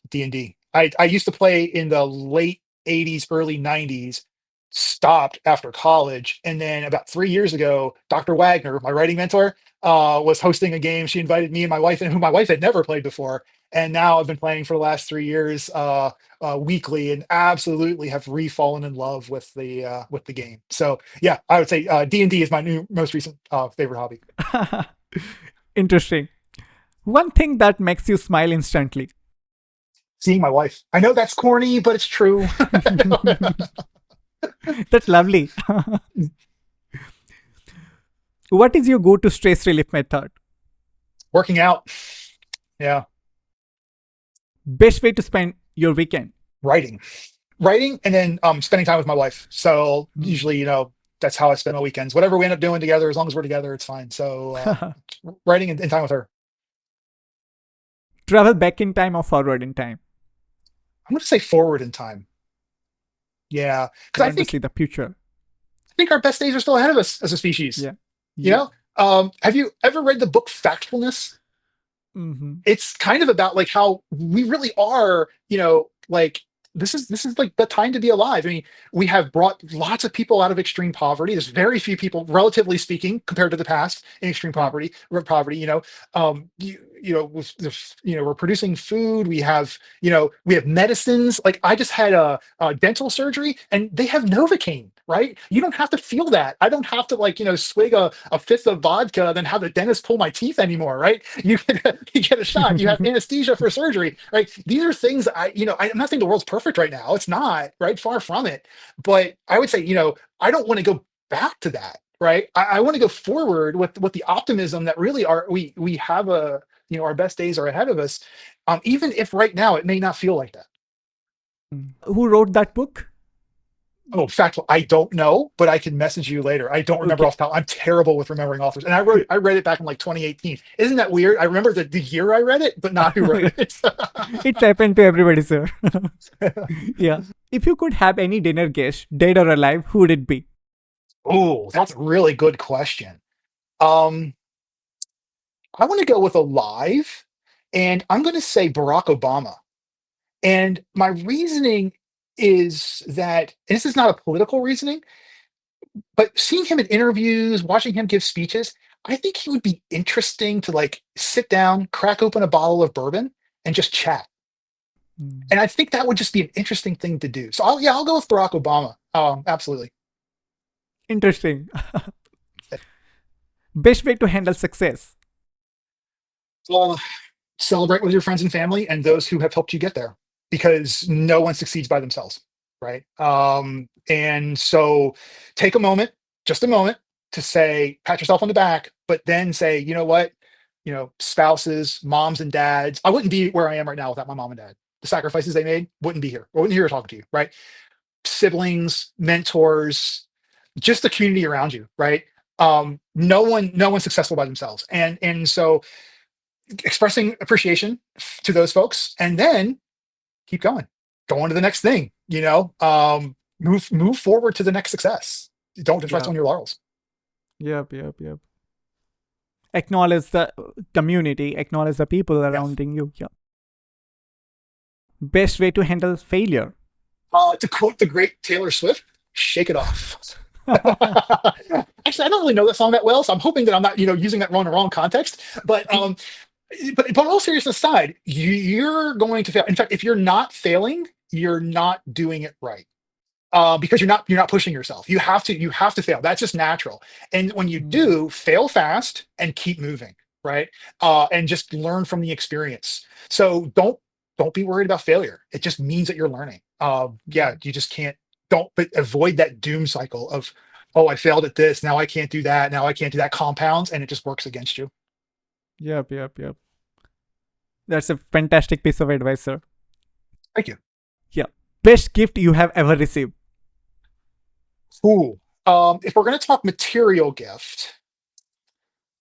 D&D. I used to play in the late 80s, early 90s, stopped after college, and then about 3 years ago, Dr. Wagner, my writing mentor, was hosting a game. She invited me and my wife, and who my wife had never played before. And now I've been playing for the last 3 years weekly, and absolutely have re-fallen in love with the game. So yeah, I would say D&D is my most recent favorite hobby. Interesting. One thing that makes you smile instantly? Seeing my wife. I know that's corny, but it's true. That's lovely. What is your go-to stress relief method? Working out. Yeah. Best way to spend your weekend? Writing, and then spending time with my wife. So Hmm. usually, that's how I spend my weekends. Whatever we end up doing together, as long as we're together, it's fine. So writing and time with her. Travel back in time or forward in time? I'm going to say forward in time. Yeah, I because want to see the future. I think our best days are still ahead of us as a species. Yeah. You know, have you ever read the book Factfulness? Mm-hmm. It's kind of about like how we really are, like this is like the time to be alive. I mean, we have brought lots of people out of extreme poverty. There's very few people, relatively speaking, compared to the past, in extreme Yeah. poverty. We're producing food. We have medicines. Like I just had a dental surgery, and they have Novocaine. Right? You don't have to feel that. I don't have to swig a fifth of vodka, then have the dentist pull my teeth anymore. Right? You get a shot. You have anesthesia for surgery. Right? These are things I'm not saying the world's perfect right now. It's not, right? Far from it. But I would say, I don't want to go back to that. Right? I want to go forward with the optimism that really we have our best days are ahead of us. Even if right now it may not feel like that. Who wrote that book? Oh, factual. I don't know, but I can message you later. I don't remember Okay. off the top. I'm terrible with remembering authors. And I read it back in like 2018. Isn't that weird? I remember the year I read it, but not who wrote it. It's happened to everybody, sir. Yeah. If you could have any dinner guest, dead or alive, who would it be? Oh, that's a really good question. Um, I want to go with alive, and I'm going to say Barack Obama. And my reasoning is that, and this is not a political reasoning, but seeing him in interviews, watching him give speeches, I think he would be interesting to like sit down, crack open a bottle of bourbon, and just chat. And I think that would just be an interesting thing to do. So I'll go with Barack Obama. Absolutely. Interesting. Best way to handle success? Well, celebrate with your friends and family and those who have helped you get there, because no one succeeds by themselves, right? And so take a moment, just a moment, to say, pat yourself on the back, but then say, you know what? Spouses, moms and dads, I wouldn't be where I am right now without my mom and dad. The sacrifices they made, wouldn't be here. I wouldn't be here talking to you, right? Siblings, mentors, just the community around you, right? No one's successful by themselves. And so expressing appreciation to those folks, and then keep going, go on to the next thing, move forward to the next success. Don't just rest Yeah. on your laurels. Yep. Acknowledge the community, acknowledge the people Yes. surrounding you. Yeah. Best way to handle failure? To quote the great Taylor Swift, shake it off. Actually, I don't really know that song that well, so I'm hoping that I'm not, using that wrong in the wrong context. But all seriousness aside, you're going to fail. In fact, if you're not failing, you're not doing it right. Because you're not pushing yourself. You have to fail. That's just natural. And when you do, fail fast and keep moving, right? And just learn from the experience. So don't be worried about failure. It just means that you're learning. You just can't. But avoid that doom cycle of, oh, I failed at this. Now I can't do that. Now I can't do that. Compounds, and it just works against you. Yep. That's a fantastic piece of advice, sir. Thank you. Yeah. Best gift you have ever received? Ooh. If we're going to talk material gift,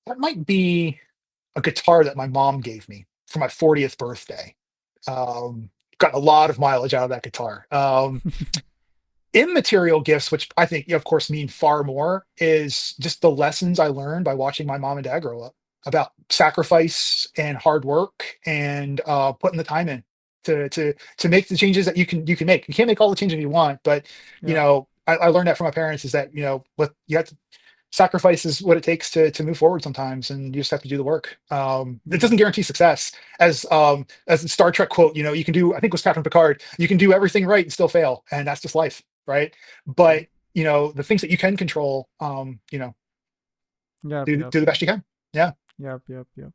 that might be a guitar that my mom gave me for my 40th birthday. Um, got a lot of mileage out of that guitar. Immaterial gifts, which I think, of course, mean far more, is just the lessons I learned by watching my mom and dad grow up about sacrifice and hard work and putting the time in to make the changes that you can make. You can't make all the changes you want, but Yeah. I learned that from my parents is that what you have to sacrifice is what it takes to move forward sometimes, and you just have to do the work. It Yeah. doesn't guarantee success. As the Star Trek quote, you can do, I think it was Captain Picard, you can do everything right and still fail, and that's just life, right? Yeah. But the things that you can control, Yep. do Yep. the best you can. Yeah. Yep. Yep. Yep.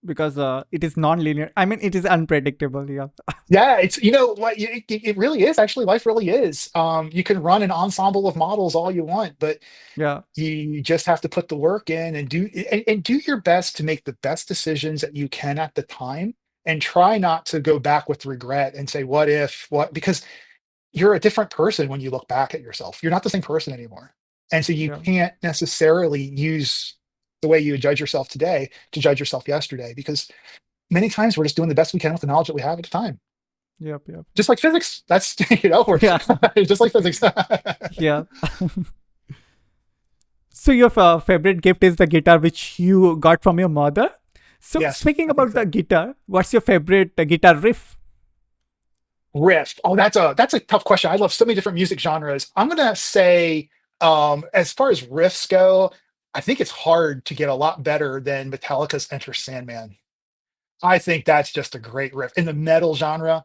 Because it is non-linear. I mean, it is unpredictable. Yeah. Yeah, it's what it really is. Actually, life really is. You can run an ensemble of models all you want, but Yeah. you just have to put the work in and do your best to make the best decisions that you can at the time, and try not to go back with regret and say what if, what, because you're a different person when you look back at yourself. You're not the same person anymore, and so you Yeah. can't necessarily use the way you judge yourself today to judge yourself yesterday, because many times we're just doing the best we can with the knowledge that we have at the time. Yep. Yep. Just like physics. That's we're Yeah. just like physics. Yeah. So your favorite gift is the guitar which you got from your mother. So Yes, speaking I think about the so. guitar, what's your favorite guitar riff? Riff. Oh, that's a tough question. I love so many different music genres. I'm gonna say, as far as riffs go, I think it's hard to get a lot better than Metallica's Enter Sandman. I think that's just a great riff. In the metal genre,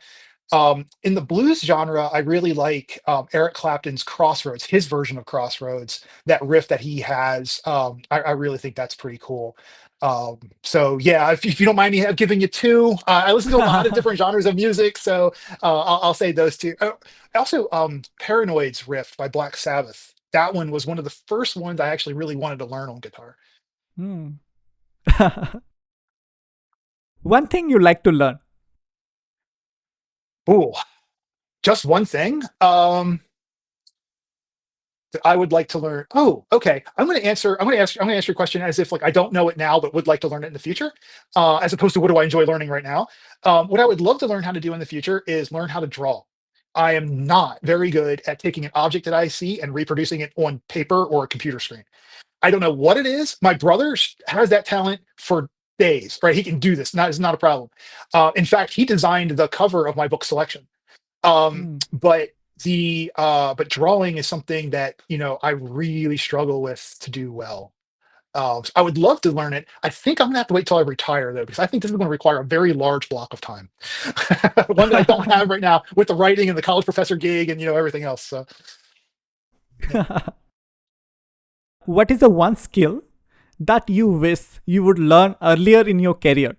in the blues genre, I really like Eric Clapton's Crossroads, his version of Crossroads, that riff that he has. I really think that's pretty cool. So yeah, if you don't mind me giving you two, I listen to a lot of different genres of music, so I'll say those two. Also, Paranoid's riff by Black Sabbath. That one was one of the first ones I actually really wanted to learn on guitar. Hmm. One thing you like to learn. Ooh, just one thing. That I would like to learn. Oh, okay. I'm going to answer your question as if like I don't know it now, but would like to learn it in the future, as opposed to what do I enjoy learning right now. What I would love to learn how to do in the future is learn how to draw. I am not very good at taking an object that I see and reproducing it on paper or a computer screen. I don't know what it is. My brother has that talent for days, right? He can do this. Not is not a problem. In fact, he designed the cover of my book selection. Hmm. But drawing is something that I really struggle with to do well. So I would love to learn it. I think I'm gonna have to wait till I retire though, because I think this is going to require a very large block of time, one that I don't have right now with the writing and the college professor gig and everything else. So yeah. What is the one skill that you wish you would learn earlier in your career?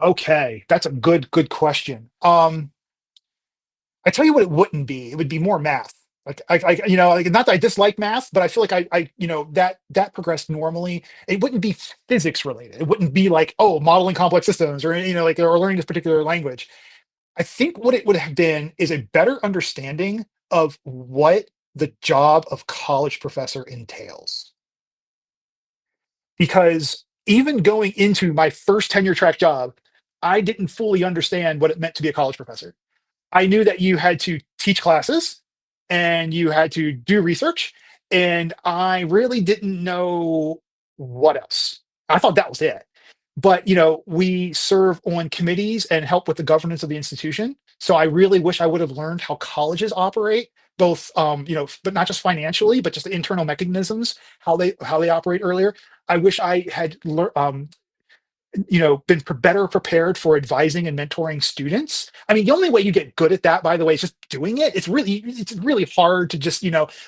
Okay, that's a good question. I tell you what, it wouldn't be. It would be more math. Like not that I dislike math, but I feel like that progressed normally. It wouldn't be physics related. It wouldn't be like, oh, modeling complex systems or like or learning this particular language. I think what it would have been is a better understanding of what the job of college professor entails. Because even going into my first tenure track job, I didn't fully understand what it meant to be a college professor. I knew that you had to teach classes and you had to do research, and I really didn't know what else. I thought that was it. But we serve on committees and help with the governance of the institution. So I really wish I would have learned how colleges operate, both but not just financially, but just the internal mechanisms, how they operate earlier. I wish I had been better prepared for advising and mentoring students. I mean, the only way you get good at that, by the way, is just doing it. It's really hard to just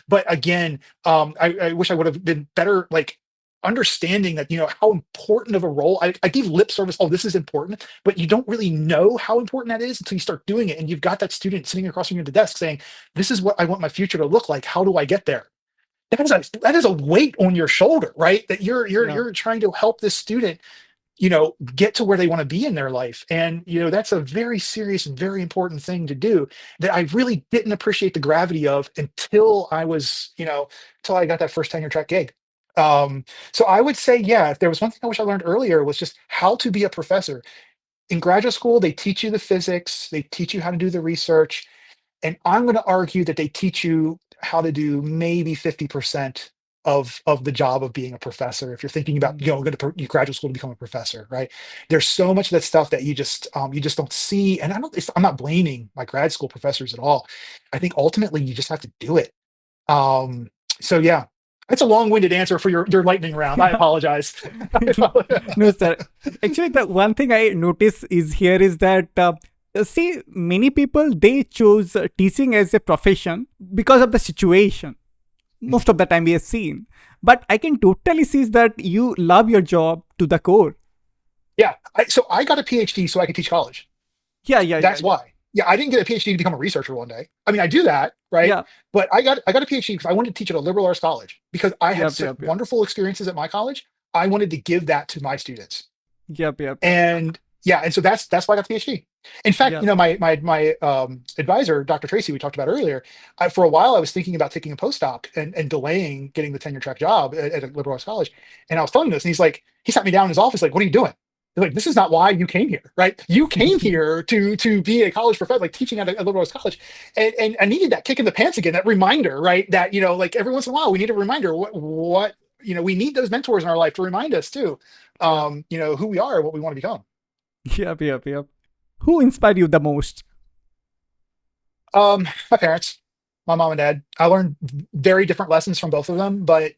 but again, I wish I would have been better, like understanding that how important of a role. I give lip service, oh, this is important, but you don't really know how important that is until you start doing it, and you've got that student sitting across from you at the desk saying, this is what I want my future to look like, how do I get there? That is a weight on your shoulder, right? That you're Yeah. you're trying to help this student get to where they want to be in their life. And, that's a very serious and very important thing to do that I really didn't appreciate the gravity of until I was, until I got that first tenure track gig. So I would say, yeah, if there was one thing I wish I learned earlier was just how to be a professor. In graduate school, they teach you the physics, they teach you how to do the research, and I'm going to argue that they teach you how to do maybe 50% of the job of being a professor. If you're thinking about, going to graduate school to become a professor, right? There's so much of that stuff that you just don't see. And I'm not blaming my grad school professors at all. I think ultimately you just have to do it. Um, so yeah, it's a long-winded answer for your lightning round. I apologize. No, sir. Actually, the one thing I notice is that see, many people, they chose teaching as a profession because of the situation. Most of the time we have seen, but I can totally see that you love your job to the core. Yeah. So I got a PhD so I could teach college. Yeah. That's why. Yeah, I didn't get a PhD to become a researcher one day. I mean, I do that, right? Yeah. But I got a PhD because I wanted to teach at a liberal arts college because I had such Yep. wonderful experiences at my college. I wanted to give that to my students. Yep. And yeah, and so that's why I got the PhD. In fact, Yeah. my advisor, Dr. Tracy, we talked about earlier, for a while I was thinking about taking a postdoc and delaying getting the tenure track job at a liberal arts college. And I was telling him this, and he sat me down in his office, like, "What are you doing?" He's like, "This is not why you came here, right? You came here to be a college professor, like teaching at a liberal arts college." And I needed that kick in the pants again, that reminder, right? That, like every once in a while we need a reminder what we need those mentors in our life to remind us too, who we are, what we want to become. Yep. Who inspired you the most? My parents, my mom and dad. I learned very different lessons from both of them, but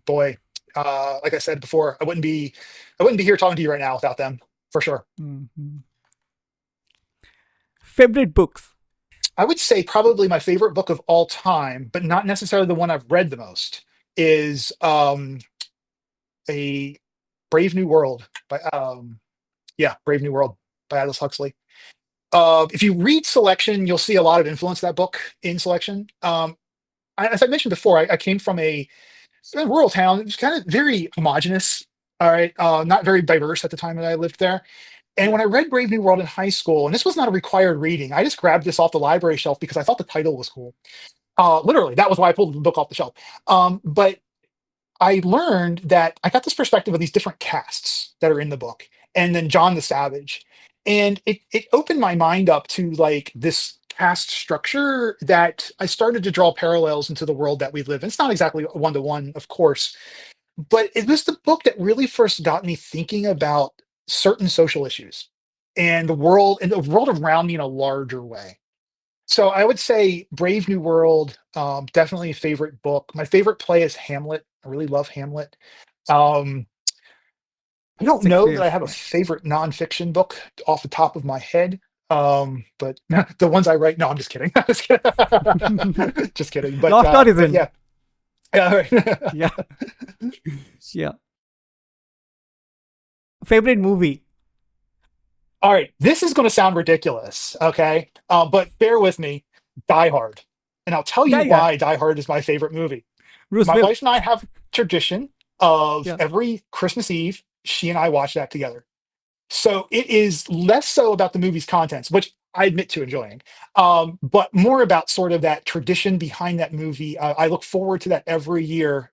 boy, like I said before, I wouldn't be here talking to you right now without them, for sure. Mhm. Favorite books? I would say probably my favorite book of all time, but not necessarily the one I've read the most, is a Brave New World by Brave New World by Aldous Huxley. If you read Selection, you'll see a lot of influence of that book in Selection. As I mentioned before, I came from a rural town. It was kind of very homogenous. All right, not very diverse at the time that I lived there. And when I read Brave New World in high school, and this was not a required reading, I just grabbed this off the library shelf because I thought the title was cool. Literally, that was why I pulled the book off the shelf. But I learned that I got this perspective of these different castes that are in the book, and then John the Savage. And it opened my mind up to like this caste structure that I started to draw parallels into the world that we live in. It's not exactly one to one, of course, but it was the book that really first got me thinking about certain social issues and the world around me in a larger way. So I would say Brave New World, definitely a favorite book. My favorite play is Hamlet. I really love Hamlet. Um, I don't know that Shakespeare. I have a favorite nonfiction book off the top of my head. But the ones I write, no, I'm just kidding. Just kidding. Just kidding. Lost But Horizon. yeah. Yeah. Yeah. Yeah. Favorite movie? All right. This is going to sound ridiculous. Okay. But bear with me. Die Hard. And I'll tell you Die Hard. why Die Hard is my favorite movie. Bruce My Willis. wife and I have tradition of Yeah. every Christmas Eve, she and I watch that together. So it is less so about the movie's contents, which I admit to enjoying, but more about sort of that tradition behind that movie. I look forward to that every year.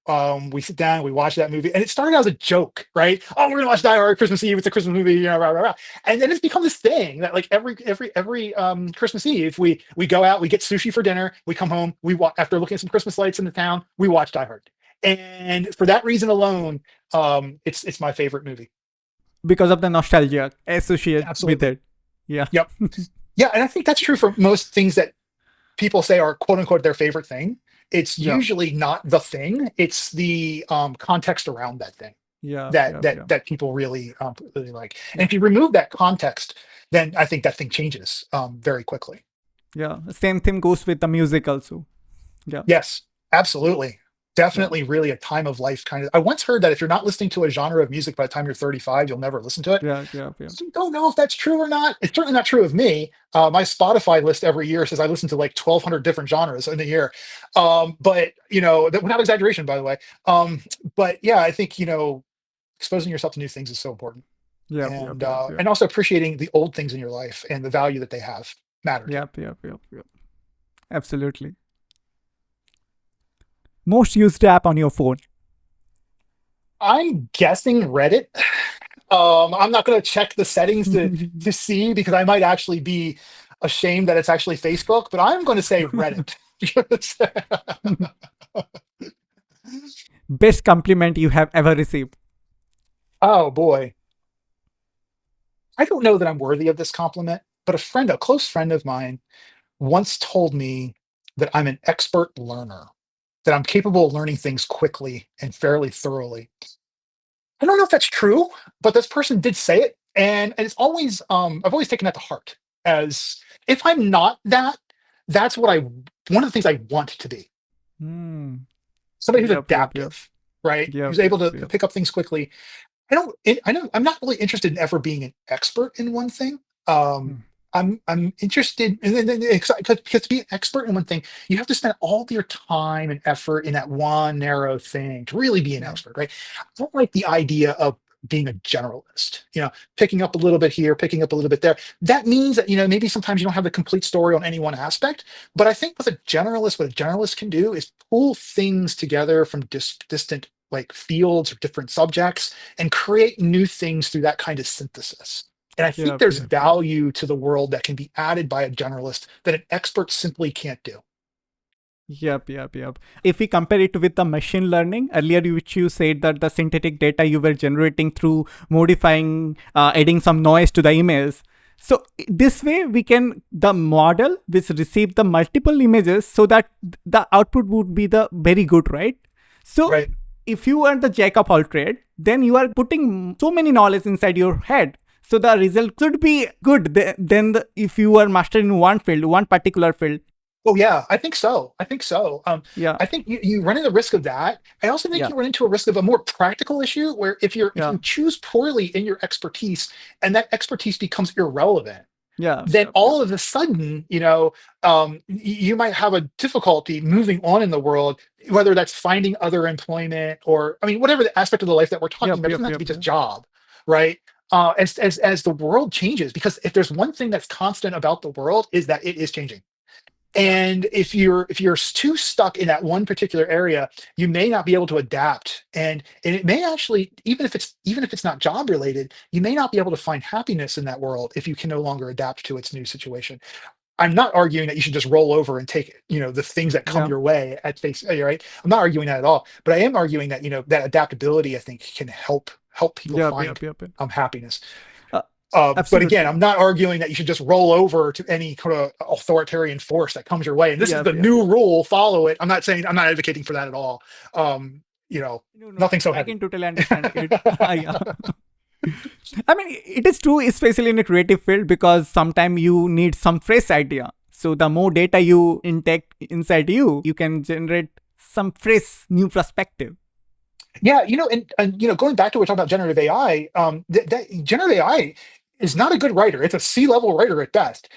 We sit down, we watch that movie, and it started out as a joke, right? Oh, we're gonna watch Die Hard Christmas Eve. It's a Christmas movie, rah, rah, rah. And then it's become this thing that like every Christmas Eve we go out, we get sushi for dinner, we come home, after looking at some Christmas lights in the town, we watch Die Hard. And for that reason alone, it's my favorite movie. Because of the nostalgia associated with Absolutely. it. Yeah. Yep. Yeah, and I think that's true for most things that people say are quote unquote their favorite thing. It's Yeah. usually not the thing; it's the context around that thing Yeah. that people really like. And if you remove that context, then I think that thing changes very quickly. Yeah. Same thing goes with the music also. Yeah. Yes, absolutely. Definitely, really a time of life kind of. I once heard that if you're not listening to a genre of music by the time you're 35, you'll never listen to it. Yeah. Don't know if that's true or not. It's certainly not true of me. My Spotify list every year says I listen to like 1,200 different genres in a year. But without exaggeration, by the way. But yeah, I think exposing yourself to new things is so important. Yep, yep, yep, yep. And also appreciating the old things in your life and the value that they have matter to you. Yep. Absolutely. Most used app on your phone. I'm guessing Reddit. I'm not going to check the settings to see because I might actually be ashamed that it's actually Facebook, but I'm going to say Reddit. Best compliment you have ever received. Oh boy. I don't know that I'm worthy of this compliment, but a close friend of mine, once told me that I'm an expert learner, that I'm capable of learning things quickly and fairly thoroughly. I don't know if that's true, but this person did say it, and it's always I've always taken that to heart as if I'm not that, that's what I one of the things I want to be. Hmm. Somebody who's Yep. adaptive, right? Who's Yep. able to pick up things quickly. I know I'm not really interested in ever being an expert in one thing. Hmm. I'm interested and then because to be an expert in one thing, you have to spend all your time and effort in that one narrow thing to really be an Yeah. expert, right? I don't like the idea of being a generalist, picking up a little bit here, picking up a little bit there. That means that, maybe sometimes you don't have the complete story on any one aspect. But I think what a generalist can do is pull things together from distant like fields or different subjects and create new things through that kind of synthesis. And I think there's Yep. value to the world that can be added by a generalist that an expert simply can't do. Yep. If we compare it with the machine learning, earlier which you said that the synthetic data you were generating through modifying, adding some noise to the emails. So this way the model which receive the multiple images so that the output would be the very good, right? So Right. if you are the jack of all trade, then you are putting so many knowledge inside your head. So the result should be good if you are master in one field, one particular field. Oh yeah, I think so. I think so. Yeah. I think you run into the risk of that. I also think Yeah. you run into a risk of a more practical issue where if Yeah. you choose poorly in your expertise and that expertise becomes irrelevant, Yeah. then all of a sudden, you might have a difficulty moving on in the world, whether that's finding other employment or, I mean, whatever the aspect of the life that we're talking about, it doesn't have to be just job, right? As the world changes, because if there's one thing that's constant about the world is that it is changing. And if you're too stuck in that one particular area, you may not be able to adapt, and it may actually, even if it's not job related, you may not be able to find happiness in that world if you can no longer adapt to its new situation. I'm not arguing that you should just roll over and take the things that come Yeah. your way at face value, right? I'm not arguing that at all, but I am arguing that that adaptability I think can help people find Yep. happiness. Uh, But again, Absolutely. I'm not arguing that you should just roll over to any kind of authoritarian force that comes your way. And this is the Yep. new rule, follow it. I'm not advocating for that at all. No. Nothing so I heavy. can totally understand it. Yeah. I mean, it is true, especially in a creative field, because sometimes you need some fresh idea. So the more data you intake inside you can generate some fresh new perspective. Yeah, and going back to what we're talking about generative AI, that generative AI is not a good writer. It's a C-level writer at best.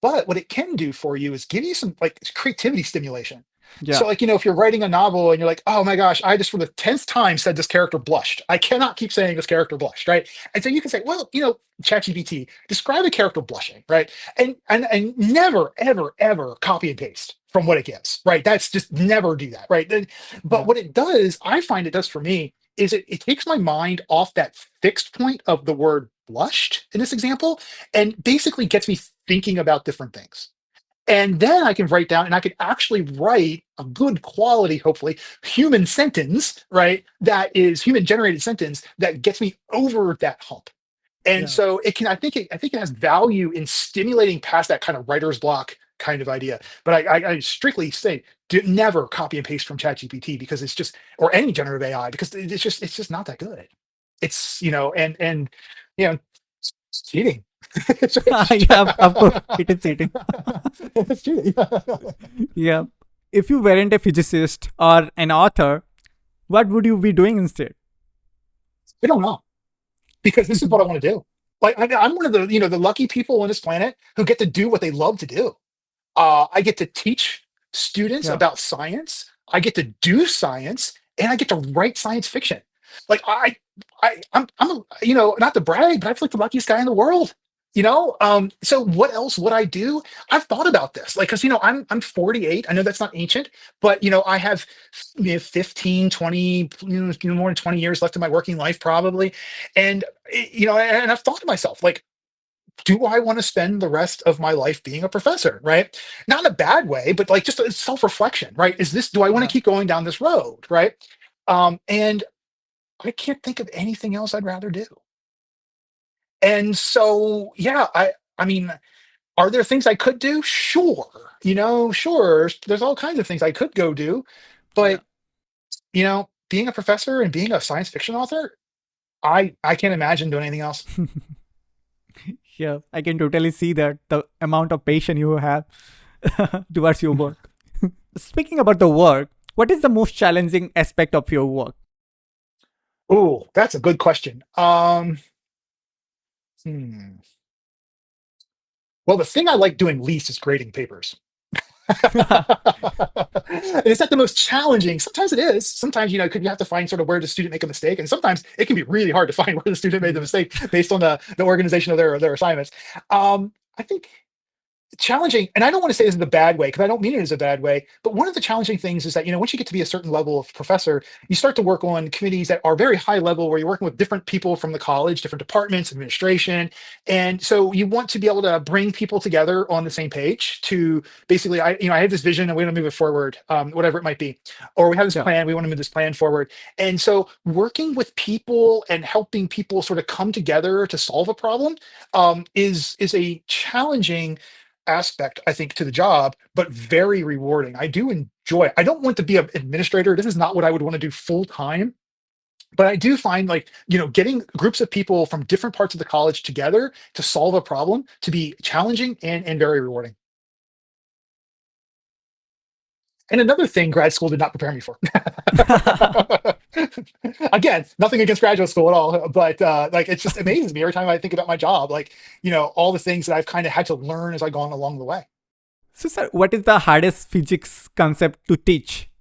But what it can do for you is give you some like creativity stimulation. Yeah. So like, if you're writing a novel and you're like, oh my gosh, I just for the 10th time said this character blushed. I cannot keep saying this character blushed, right? And so you can say, well, ChatGPT, describe a character blushing, right? And never, ever, ever copy and paste from what it gives, right? That's just never do that, right? But Yeah. what it does, I find it does for me, is it takes my mind off that fixed point of the word blushed in this example, and basically gets me thinking about different things. And then I can write down and I can actually write a good quality, hopefully, human sentence, right? That is human generated sentence that gets me over that hump. And Yeah. so I think it has value in stimulating past that kind of writer's block kind of idea. But I strictly say never copy and paste from ChatGPT because it's just, or any generative AI, because it's just not that good. It's, and it's cheating. Yeah, of course, it is cheating. It's cheating. Yeah. If you weren't a physicist or an author, what would you be doing instead? I don't know, because this is what I want to do. Like I'm one of the lucky people on this planet who get to do what they love to do. I get to teach students Yeah. about science. I get to do science, and I get to write science fiction. Like not to brag, but I feel like the luckiest guy in the world. So what else would I do? I've thought about this, like, because I'm 48. I know that's not ancient, but I have 15, 20, more than 20 years left in my working life probably, and and I've thought to myself, like, do I want to spend the rest of my life being a professor, right? Not in a bad way, but like just a self-reflection, right? Do I want to Yeah. keep going down this road, right? And I can't think of anything else I'd rather do. And so, yeah, I mean, are there things I could do? Sure. Sure. There's all kinds of things I could go do, Yeah. but being a professor and being a science fiction author, I can't imagine doing anything else. Yeah, I can totally see that the amount of patience you have towards your work. Speaking about the work, what is the most challenging aspect of your work? Oh, that's a good question. Hmm. Well, the thing I like doing least is grading papers. And it's not the most challenging. Sometimes it is. Sometimes, could you have to find sort of where the student make a mistake, and sometimes it can be really hard to find where the student made the Yeah. mistake based on the organization of their assignments. I think challenging, and I don't want to say this in a bad way because I don't mean it as a bad way, but one of the challenging things is that once you get to be a certain level of professor, you start to work on committees that are very high level, where you're working with different people from the college, different departments, administration, and so you want to be able to bring people together on the same page to basically, I have this vision and we want to move it forward, whatever it might be, or we have this Yeah. plan, we want to move this plan forward, and so working with people and helping people sort of come together to solve a problem, is a challenging aspect, I think, to the job, but very rewarding. I do enjoy it. I don't want to be an administrator. This is not what I would want to do full time. But I do find, like, getting groups of people from different parts of the college together to solve a problem to be challenging and very rewarding. And another thing grad school did not prepare me for. Again, nothing against graduate school at all, but like, it just amazes me every time I think about my job, like, all the things that I've kind of had to learn as I've gone along the way. So, sir, what is the hardest physics concept to teach?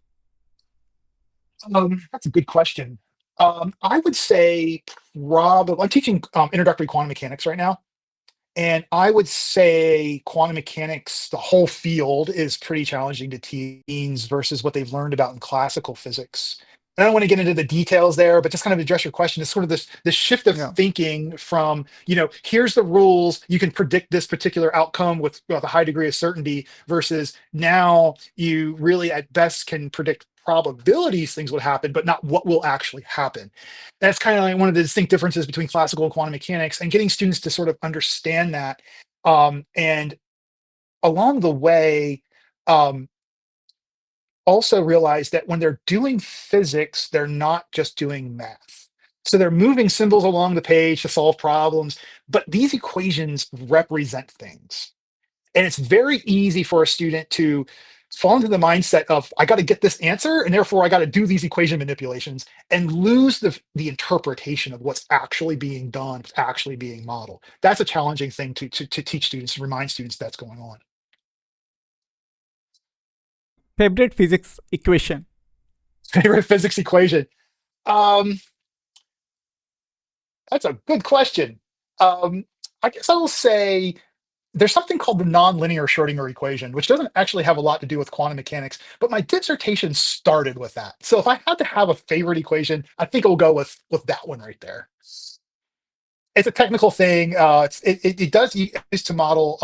That's a good question. I would say probably I'm teaching introductory quantum mechanics right now, and I would say quantum mechanics, the whole field, is pretty challenging to teens versus what they've learned about in classical physics. And I don't want to get into the details there, but just kind of address your question. It's sort of this shift of Yeah. thinking from, here's the rules, you can predict this particular outcome with a high degree of certainty, versus now you really at best can predict probabilities things will happen, but not what will actually happen. That's kind of like one of the distinct differences between classical and quantum mechanics, and getting students to sort of understand that. And along the way, um, also realize that when they're doing physics, they're not just doing math. So they're moving symbols along the page to solve problems, but these equations represent things. And it's very easy for a student to fall into the mindset of, I got to get this answer, and therefore I got to do these equation manipulations, and lose the interpretation of what's actually being done, what's actually being modeled. That's a challenging thing to teach students, to remind students that's going on. Favorite physics equation? Favorite physics equation? Um, that's a good question. Um, I guess I will say there's something called the nonlinear Schrodinger equation, which doesn't actually have a lot to do with quantum mechanics, but my dissertation started with that. So if I had to have a favorite equation, I think I'll go with that one right there. It's a technical thing. It does use to model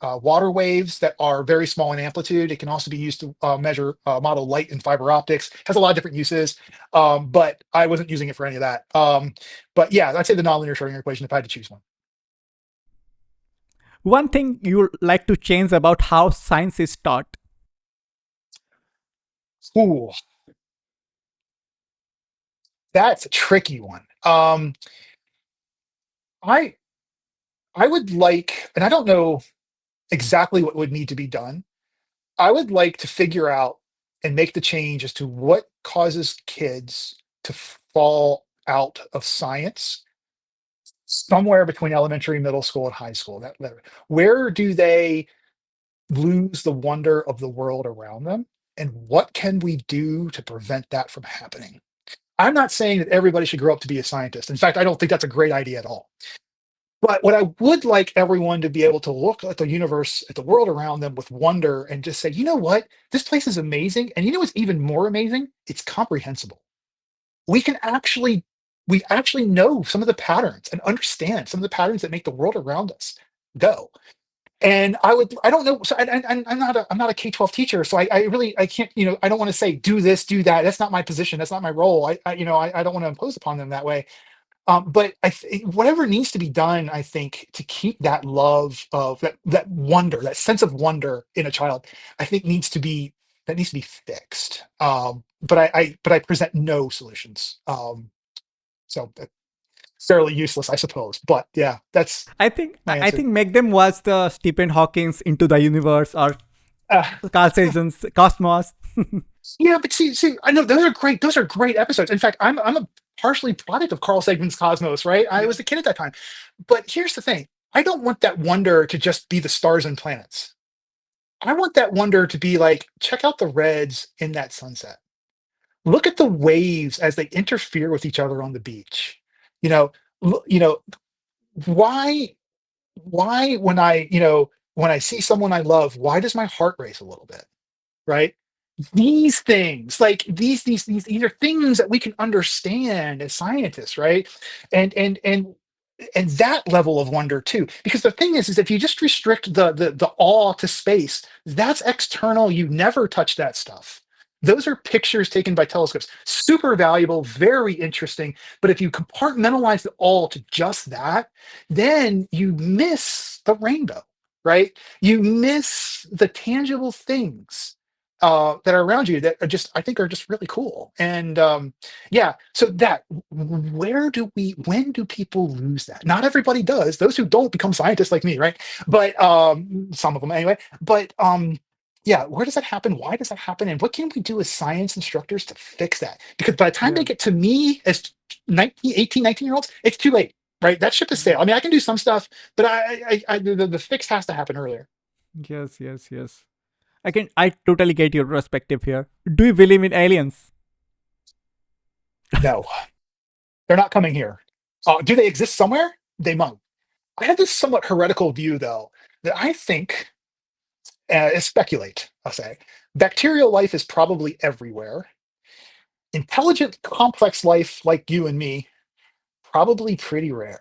water waves that are very small in amplitude. It can also be used to model light in fiber optics. It has a lot of different uses, but I wasn't using it for any of that. But yeah, I'd say the nonlinear Schrodinger equation if I had to choose one. One thing you like to change about how science is taught? Ooh, that's a tricky one. I I would like, and I don't know exactly what would need to be done. I would like to figure out and make the change as to what causes kids to fall out of science somewhere between elementary, middle school, and high school. Where do they lose the wonder of the world around them? And what can we do to prevent that from happening? I'm not saying that everybody should grow up to be a scientist. In fact, I don't think that's a great idea at all. But what I would like everyone to be able to look at the universe, at the world around them with wonder and just say, you know what? This place is amazing. And you know what's even more amazing? It's comprehensible. We can actually, we actually know some of the patterns and understand some of the patterns that make the world around us go. And I don't know. So I'm not a K-12 teacher. So I really, I can't, I don't want to say, do this, do that. That's not my position. That's not my role. I don't want to impose upon them that way. But whatever needs to be done, I think, to keep that love of that wonder, that sense of wonder in a child, I think needs to be fixed. But I present no solutions. So fairly useless, I suppose. But yeah, that's I think my I answer. think make them watch the Stephen Hawking's Into the Universe or Uh, Carl Sagan's Cosmos. yeah, but see, I know those are great. Those are great episodes. In fact, I'm a partially product of Carl Sagan's Cosmos, right? I was a kid at that time. But here's the thing: I don't want that wonder to just be the stars and planets. I want that wonder to be like, check out the reds in that sunset. Look at the waves as they interfere with each other on the beach. You know, why when I see someone I love, why does my heart race a little bit, right? These things, like these are things that we can understand as scientists, right? And that level of wonder too, because the thing is if you just restrict the awe to space, that's external. You never touch that stuff. Those are pictures taken by telescopes, super valuable, very interesting. But if you compartmentalize it all to just that, then you miss the rainbow, right? You miss the tangible things that are around you that are just, I think, are just really cool. And yeah, so that, when do people lose that? Not everybody does. Those who don't become scientists like me, right? But some of them anyway. But yeah, where does that happen? Why does that happen? And what can we do as science instructors to fix that? Because by the time Yeah. they get to me as 19-year-olds, it's too late, right? That ship has sailed. I mean, I can do some stuff, but the fix has to happen earlier. Yes, yes, yes. I totally get your perspective here. Do you believe in aliens? No, they're not coming here. Do they exist somewhere? They might. I have this somewhat heretical view, though, that I think, speculate, I'll say, bacterial life is probably everywhere. Intelligent, complex life like you and me, probably pretty rare.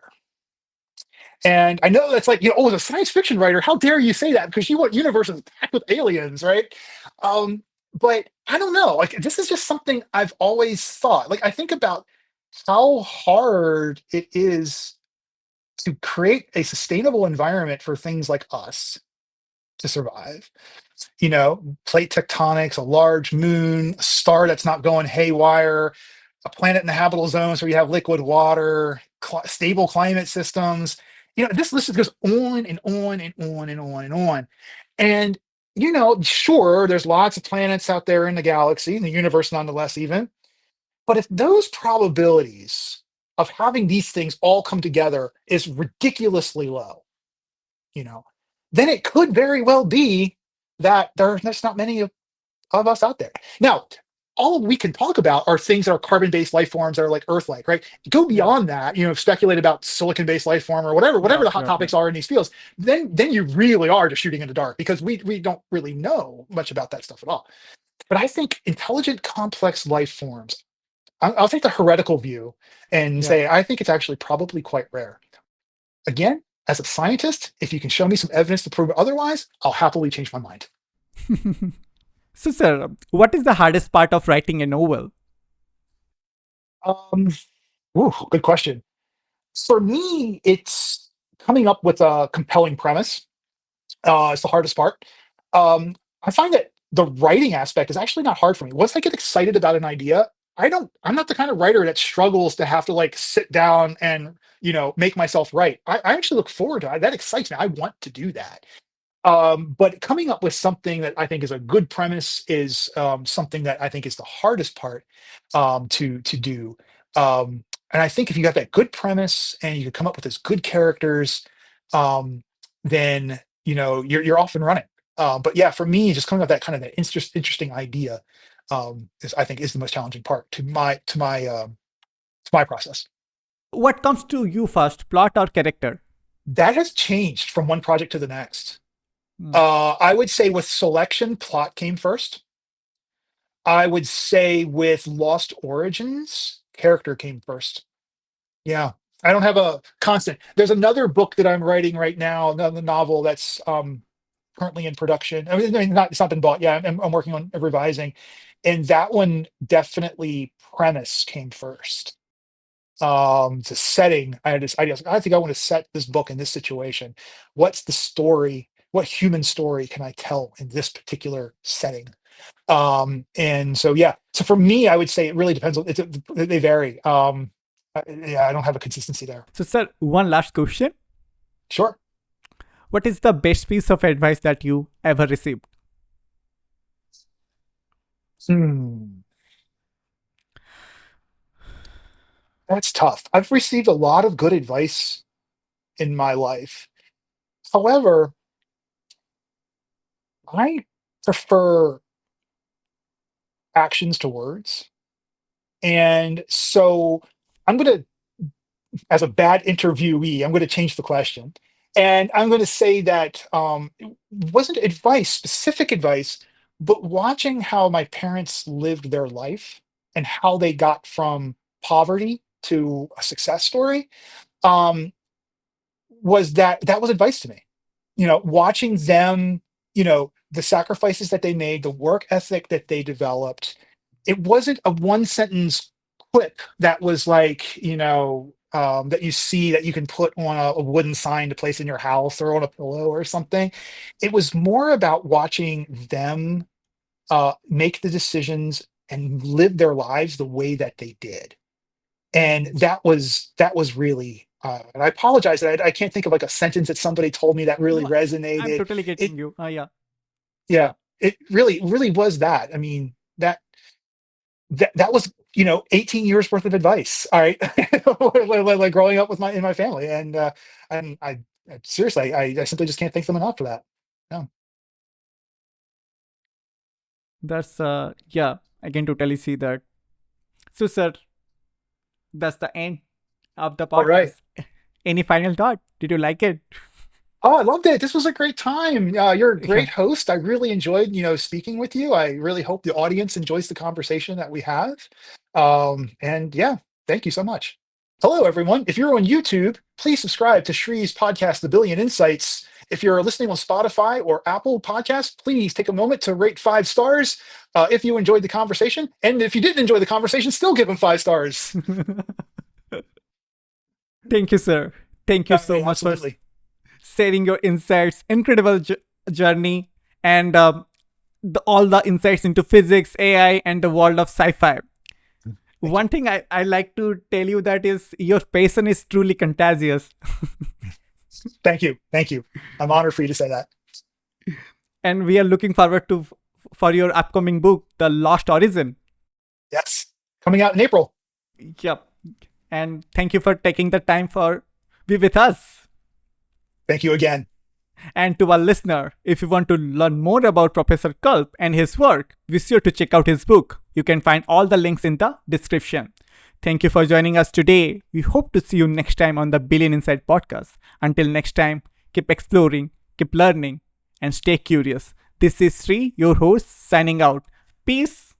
And I know that's like, oh, as a science fiction writer, how dare you say that? Because you want universes packed with aliens, right? But I don't know. Like, this is just something I've always thought. Like, I think about how hard it is to create a sustainable environment for things like us to survive. Plate tectonics, a large moon, a star that's not going haywire, a planet in the habitable zones where you have liquid water, stable climate systems. This list goes on and on and on and on and on. And, sure, there's lots of planets out there in the galaxy, in the universe nonetheless, even. But if those probabilities of having these things all come together is ridiculously low, you know, then it could very well be that there's not many of us out there. Now, all we can talk about are things that are carbon-based life forms that are like Earth-like, right? Go Yeah. beyond that, speculate about silicon-based life form or whatever Yeah, the hot yeah, topics are in these fields. Then you really are just shooting in the dark because we don't really know much about that stuff at all. But I think intelligent, complex life forms. I'll take the heretical view and yeah. say I think it's actually probably quite rare. Again, as a scientist, if you can show me some evidence to prove otherwise, I'll happily change my mind. So, sir, what is the hardest part of writing a novel? Um, Good question. For me, it's coming up with a compelling premise. It's the hardest part. I find that the writing aspect is actually not hard for me. Once I get excited about an idea, I'm not the kind of writer that struggles to have to like sit down and, make myself write. I actually look forward to it. That excites me. I want to do that. But coming up with something that I think is a good premise is something that I think is the hardest part to do. And I think if you got that good premise and you can come up with those good characters, then you're off and running. But yeah, for me, just coming up with that kind of that interesting idea I think is the most challenging part to my process. What comes to you first, plot or character? That has changed from one project to the next. Hmm. I would say with selection, plot came first. I would say with Lost Origins, character came first. Yeah. I don't have a constant. There's another book that I'm writing right now, another novel that's currently in production. It's not been bought. Yeah, I'm working on revising, and that one definitely premise came first. The setting. I think I want to set this book in this situation. What's the story? What human story can I tell in this particular setting? And so yeah. So for me, I would say it really depends on. They vary. Yeah, I don't have a consistency there. So, sir, one last question. Sure. What is the best piece of advice that you ever received? That's tough. I've received a lot of good advice in my life. However, I prefer actions to words. And so I'm going to, as a bad interviewee, I'm going to change the question. And I'm going to say that it wasn't advice, specific advice, but watching how my parents lived their life and how they got from poverty to a success story, um, that was advice to me. Watching them, the sacrifices that they made, the work ethic that they developed. It wasn't a one sentence quip that was like, that you see that you can put on a wooden sign to place in your house or on a pillow or something. It was more about watching them make the decisions and live their lives the way that they did. And that was really, and I apologize that I can't think of like a sentence that somebody told me that really No, I'm resonated. totally It getting you. Yeah. Yeah, it really was that. I mean, that was 18 years worth of advice. All right, like growing up with in my family, and seriously, I simply just can't thank them enough for that. No. That's yeah, I can totally see that. So, sir, that's the end of the All right. podcast. Any final thought? Did you like it? Oh, I loved it. This was a great time. You're a Yeah, great host. I really enjoyed, speaking with you. I really hope the audience enjoys the conversation that we have. And yeah, thank you so much. Hello, everyone. If you're on YouTube, please subscribe to Shree's podcast, The Billion Insights. If you're listening on Spotify or Apple Podcasts, please take a moment to rate 5 stars if you enjoyed the conversation. And if you didn't enjoy the conversation, still give them 5 stars. thank you, sir. Thank you so Hey, much for absolutely. sharing your insights. Incredible journey and all the insights into physics, AI, and the world of sci-fi. One thing I like to tell you that is your passion is truly contagious. Thank you. Thank you. I'm honored for you to say that. And we are looking forward to for your upcoming book, The Lost Origin. Yes. Coming out in April. Yep. And thank you for taking the time for be with us. Thank you again. And to our listener, if you want to learn more about Professor Kulp and his work, be sure to check out his book. You can find all the links in the description. Thank you for joining us today. We hope to see you next time on the Billion Insight podcast. Until next time, keep exploring, keep learning, and stay curious. This is Shree, your host, signing out. Peace.